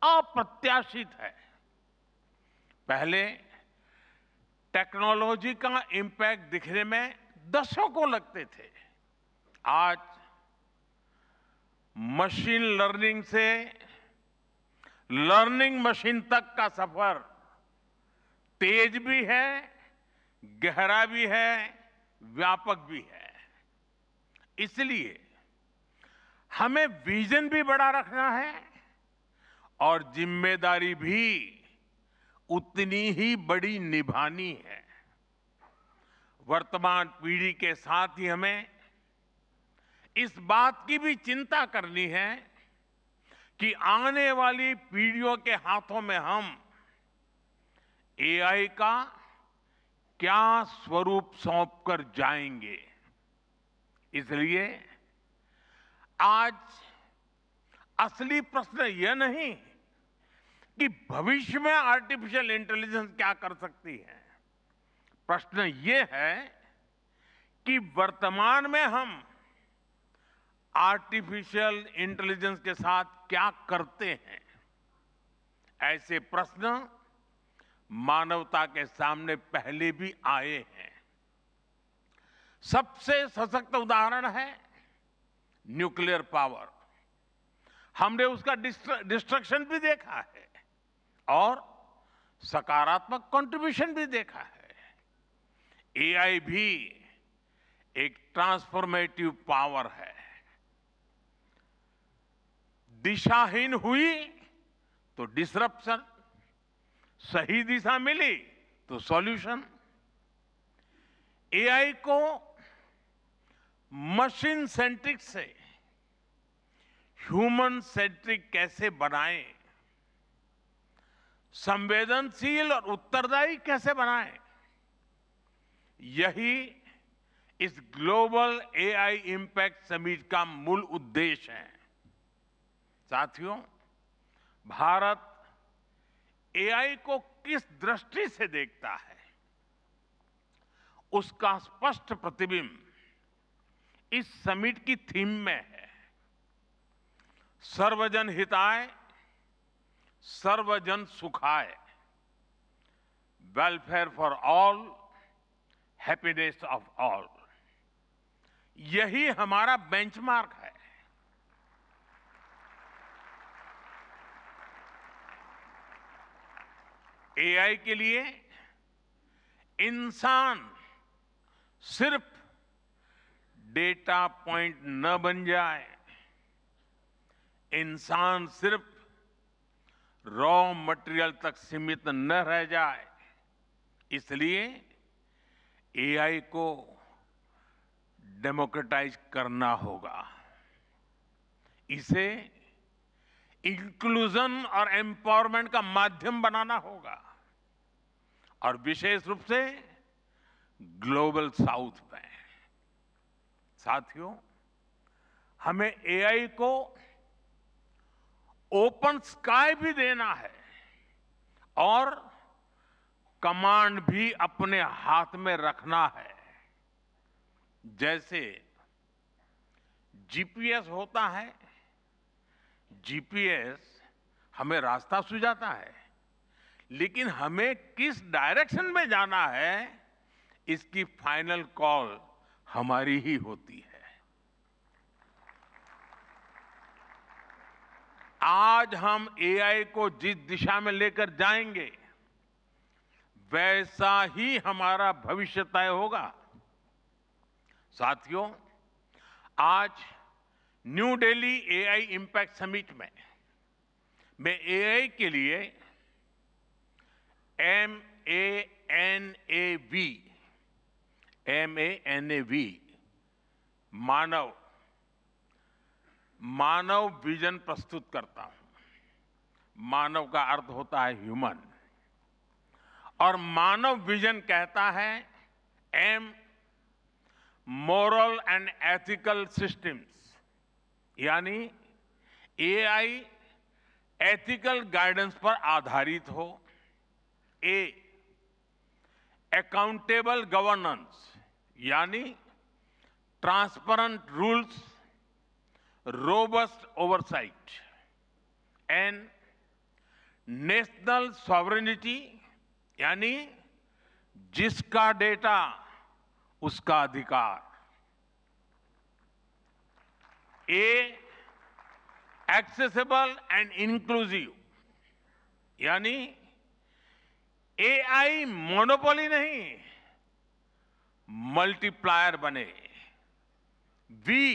अप्रत्याशित है। पहले टेक्नोलॉजी का इम्पैक्ट दिखने में दशकों लगते थे। आज मशीन लर्निंग से लर्निंग मशीन तक का सफर तेज भी है, गहरा भी है, व्यापक भी है। इसलिए हमें विजन भी बड़ा रखना है और जिम्मेदारी भी उतनी ही बड़ी निभानी है। वर्तमान पीढ़ी के साथ ही हमें इस बात की भी चिंता करनी है कि आने वाली पीढ़ियों के हाथों में हम एआई का क्या स्वरूप सौंप कर जाएंगे। इसलिए आज असली प्रश्न यह नहीं कि भविष्य में आर्टिफिशियल इंटेलिजेंस क्या कर सकती है। प्रश्न यह है कि वर्तमान में हम आर्टिफिशियल इंटेलिजेंस के साथ क्या करते हैं। ऐसे प्रश्न मानवता के सामने पहले भी आए हैं। सबसे सशक्त उदाहरण है न्यूक्लियर पावर। हमने उसका डिस्ट्रक्शन भी देखा है और सकारात्मक कंट्रीब्यूशन भी देखा है। एआई भी एक ट्रांसफॉर्मेटिव पावर है। दिशाहीन हुई तो डिसरप्शन, सही दिशा मिली तो सॉल्यूशन। एआई को मशीन सेंट्रिक से ह्यूमन सेंट्रिक कैसे बनाएं, संवेदनशील और उत्तरदायी कैसे बनाएं, यही इस ग्लोबल एआई इंपैक्ट समिट का मूल उद्देश्य है। साथियों, भारत एआई को किस दृष्टि से देखता है, उसका स्पष्ट प्रतिबिंब इस समिट की थीम में है। सर्वजन हिताय, सर्वजन सुखाय, welfare for all, happiness of all. यही हमारा बेंचमार्क है। एआई के लिए इंसान सिर्फ डेटा पॉइंट न बन जाए, इंसान सिर्फ रॉ मटेरियल तक सीमित न रह जाए। इसलिए एआई को डेमोक्रेटाइज करना होगा, इसे इंक्लूजन और एम्पावरमेंट का माध्यम बनाना होगा और विशेष रूप से ग्लोबल साउथ में। साथियों, हमें एआई को ओपन स्काई भी देना है और कमांड भी अपने हाथ में रखना है। जैसे जीपीएस होता है, जीपीएस हमें रास्ता सुझाता है, लेकिन हमें किस डायरेक्शन में जाना है इसकी फाइनल कॉल हमारी ही होती है। आज हम एआई को जिस दिशा में लेकर जाएंगे वैसा ही हमारा भविष्य तय होगा। साथियों, आज new Delhi AI impact summit में मैं एआई के लिए MANAV मानव मानव विजन प्रस्तुत करता हूं। मानव का अर्थ होता है ह्यूमन, और मानव विजन कहता है M moral and ethical systems, यानी एआई एथिकल गाइडेंस पर आधारित हो। ए अकाउंटेबल गवर्नेंस, यानी transparent rules, robust oversight. And national sovereignty, यानी जिसका डेटा उसका अधिकार। ए एक्सेसिबल एंड इंक्लूसिव, यानी एआई मोनोपोली नहीं, मल्टीप्लायर बने। वी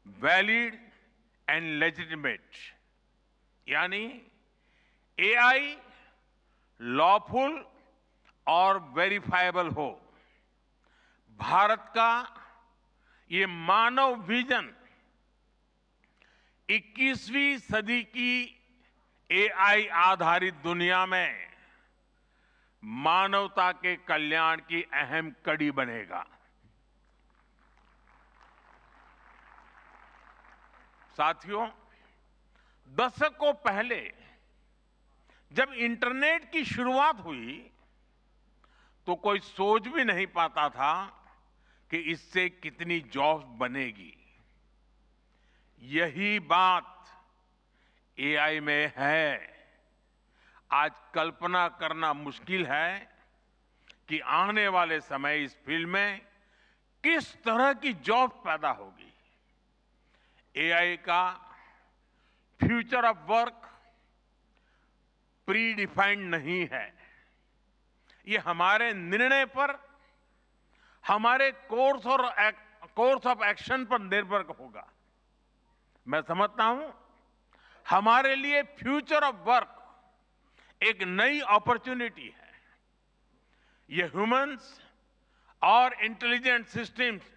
वैलिड एंड लेजिटिमेट, यानी एआई लॉफुल और वेरीफाइबल हो। भारत का ये मानव विजन 21वीं सदी की एआई आधारित दुनिया में मानवता के कल्याण की अहम कड़ी बनेगा। साथियों, दशकों पहले जब इंटरनेट की शुरुआत हुई तो कोई सोच भी नहीं पाता था कि इससे कितनी जॉब्स बनेगी। यही बात एआई में है। आज कल्पना करना मुश्किल है कि आने वाले समय इस फील्ड में किस तरह की जॉब पैदा होगी। एआई का future of work pre defined नहीं है। ये हमारे निर्णय पर, हमारे कोर्स ऑफ एक्शन पर निर्भर होगा। मैं समझता हूं हमारे लिए फ्यूचर ऑफ वर्क एक नई अपॉर्चुनिटी है। ये ह्यूमंस और इंटेलिजेंट सिस्टम्स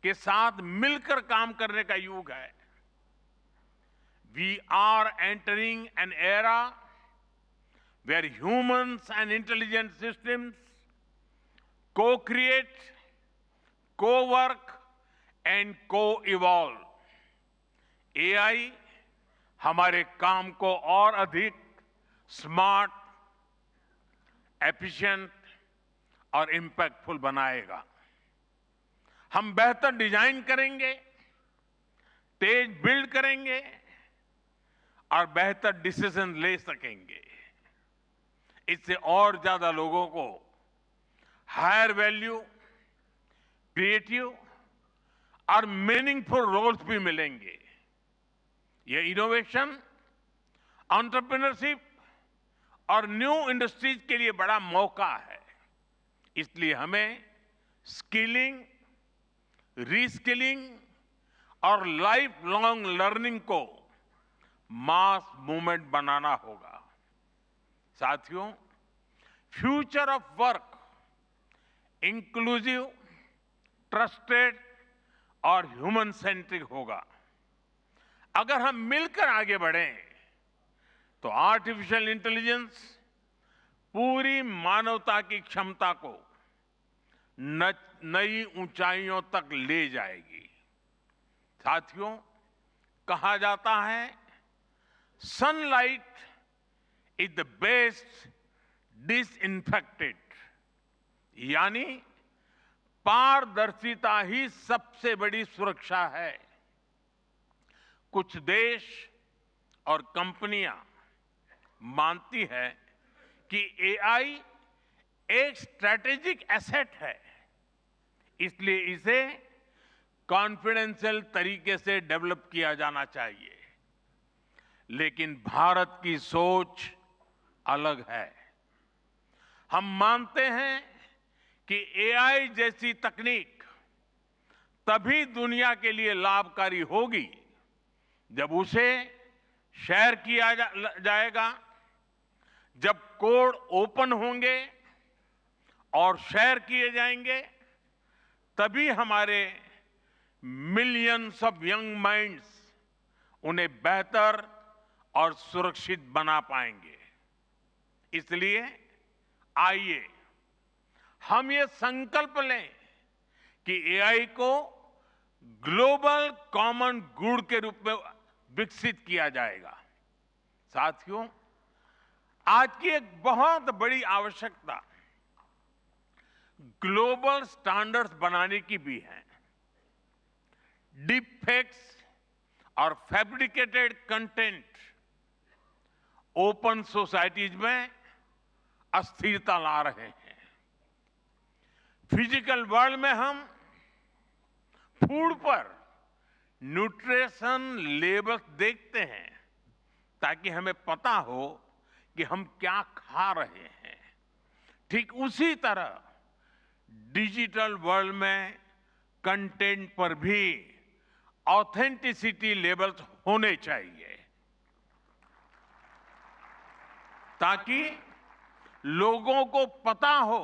के साथ मिलकर काम करने का युग है। We are entering an era where humans and intelligent systems co-create, co-work and co-evolve. AI हमारे काम को और अधिक स्मार्ट, एफिशिएंट और इंपैक्टफुल बनाएगा। हम बेहतर डिजाइन करेंगे, तेज बिल्ड करेंगे और बेहतर डिसीजन ले सकेंगे। इससे और ज्यादा लोगों को हायर वैल्यू, क्रिएटिव और मीनिंगफुल रोल्स भी मिलेंगे। ये इनोवेशन, एंटरप्रेन्योरशिप और न्यू इंडस्ट्रीज के लिए बड़ा मौका है। इसलिए हमें स्किलिंग, रीस्किलिंग और लाइफ लॉन्ग लर्निंग को मास मूवमेंट बनाना होगा। साथियों, future of work inclusive, trusted और ह्यूमन सेंट्रिक होगा। अगर हम मिलकर आगे बढ़ें तो आर्टिफिशियल इंटेलिजेंस पूरी मानवता की क्षमता को नई ऊंचाइयों तक ले जाएगी। साथियों, कहा जाता है sunlight is the best disinfectant, यानी पारदर्शिता ही सबसे बड़ी सुरक्षा है। कुछ देश और कंपनियां मानती है कि एआई एक स्ट्रैटेजिक एसेट है, इसलिए इसे कॉन्फिडेंशियल तरीके से डेवलप किया जाना चाहिए। लेकिन भारत की सोच अलग है। हम मानते हैं कि एआई जैसी तकनीक तभी दुनिया के लिए लाभकारी होगी जब उसे शेयर किया जाएगा, जब कोड ओपन होंगे और शेयर किए जाएंगे, तभी हमारे मिलियंस ऑफ यंग माइंड्स उन्हें बेहतर और सुरक्षित बना पाएंगे। इसलिए आइए हम ये संकल्प लें कि एआई को ग्लोबल कॉमन गुड के रूप में विकसित किया जाएगा। साथियों, आज की एक बहुत बड़ी आवश्यकता ग्लोबल स्टैंडर्ड्स बनाने की भी है। डीप फेक्स और फैब्रिकेटेड कंटेंट ओपन सोसाइटीज में अस्थिरता ला रहे हैं। फिजिकल वर्ल्ड में हम फूड पर न्यूट्रिशन लेबल्स देखते हैं ताकि हमें पता हो कि हम क्या खा रहे हैं। ठीक उसी तरह डिजिटल वर्ल्ड में कंटेंट पर भी ऑथेंटिसिटी लेबल्स होने चाहिए ताकि लोगों को पता हो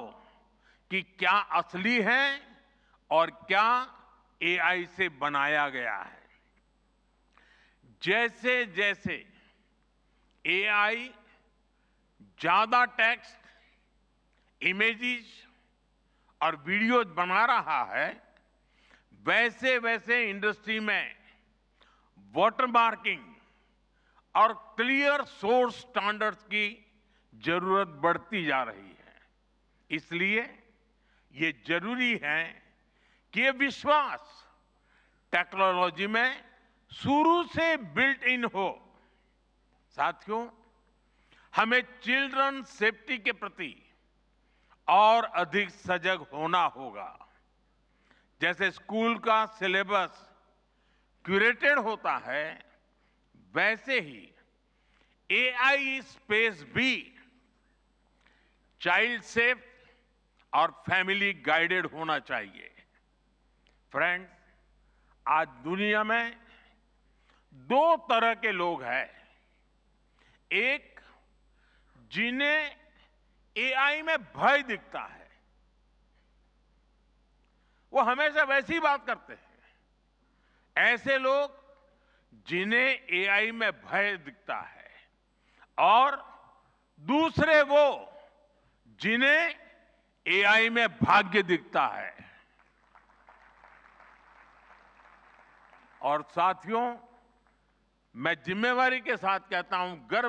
कि क्या असली है और क्या एआई से बनाया गया है। जैसे जैसे एआई ज्यादा टेक्स्ट, इमेजेस और वीडियोज बना रहा है, वैसे वैसे इंडस्ट्री में वाटरमार्किंग और क्लियर सोर्स स्टैंडर्ड्स की जरूरत बढ़ती जा रही है। इसलिए ये जरूरी है कि ये विश्वास टेक्नोलॉजी में शुरू से बिल्ट इन हो। साथियों, हमें चिल्ड्रन सेफ्टी के प्रति और अधिक सजग होना होगा। जैसे स्कूल का सिलेबस क्यूरेटेड होता है, वैसे ही एआई स्पेस भी चाइल्ड सेफ और फैमिली गाइडेड होना चाहिए। फ्रेंड्स, आज दुनिया में दो तरह के लोग हैं। एक, जिन्हें एआई में भय दिखता है, वो हमेशा वैसी बात करते हैं। ऐसे लोग जिन्हें एआई में भय दिखता है, और दूसरे वो जिन्हें एआई में भाग्य दिखता है। और साथियों, मैं जिम्मेवारी के साथ कहता हूं, गर्व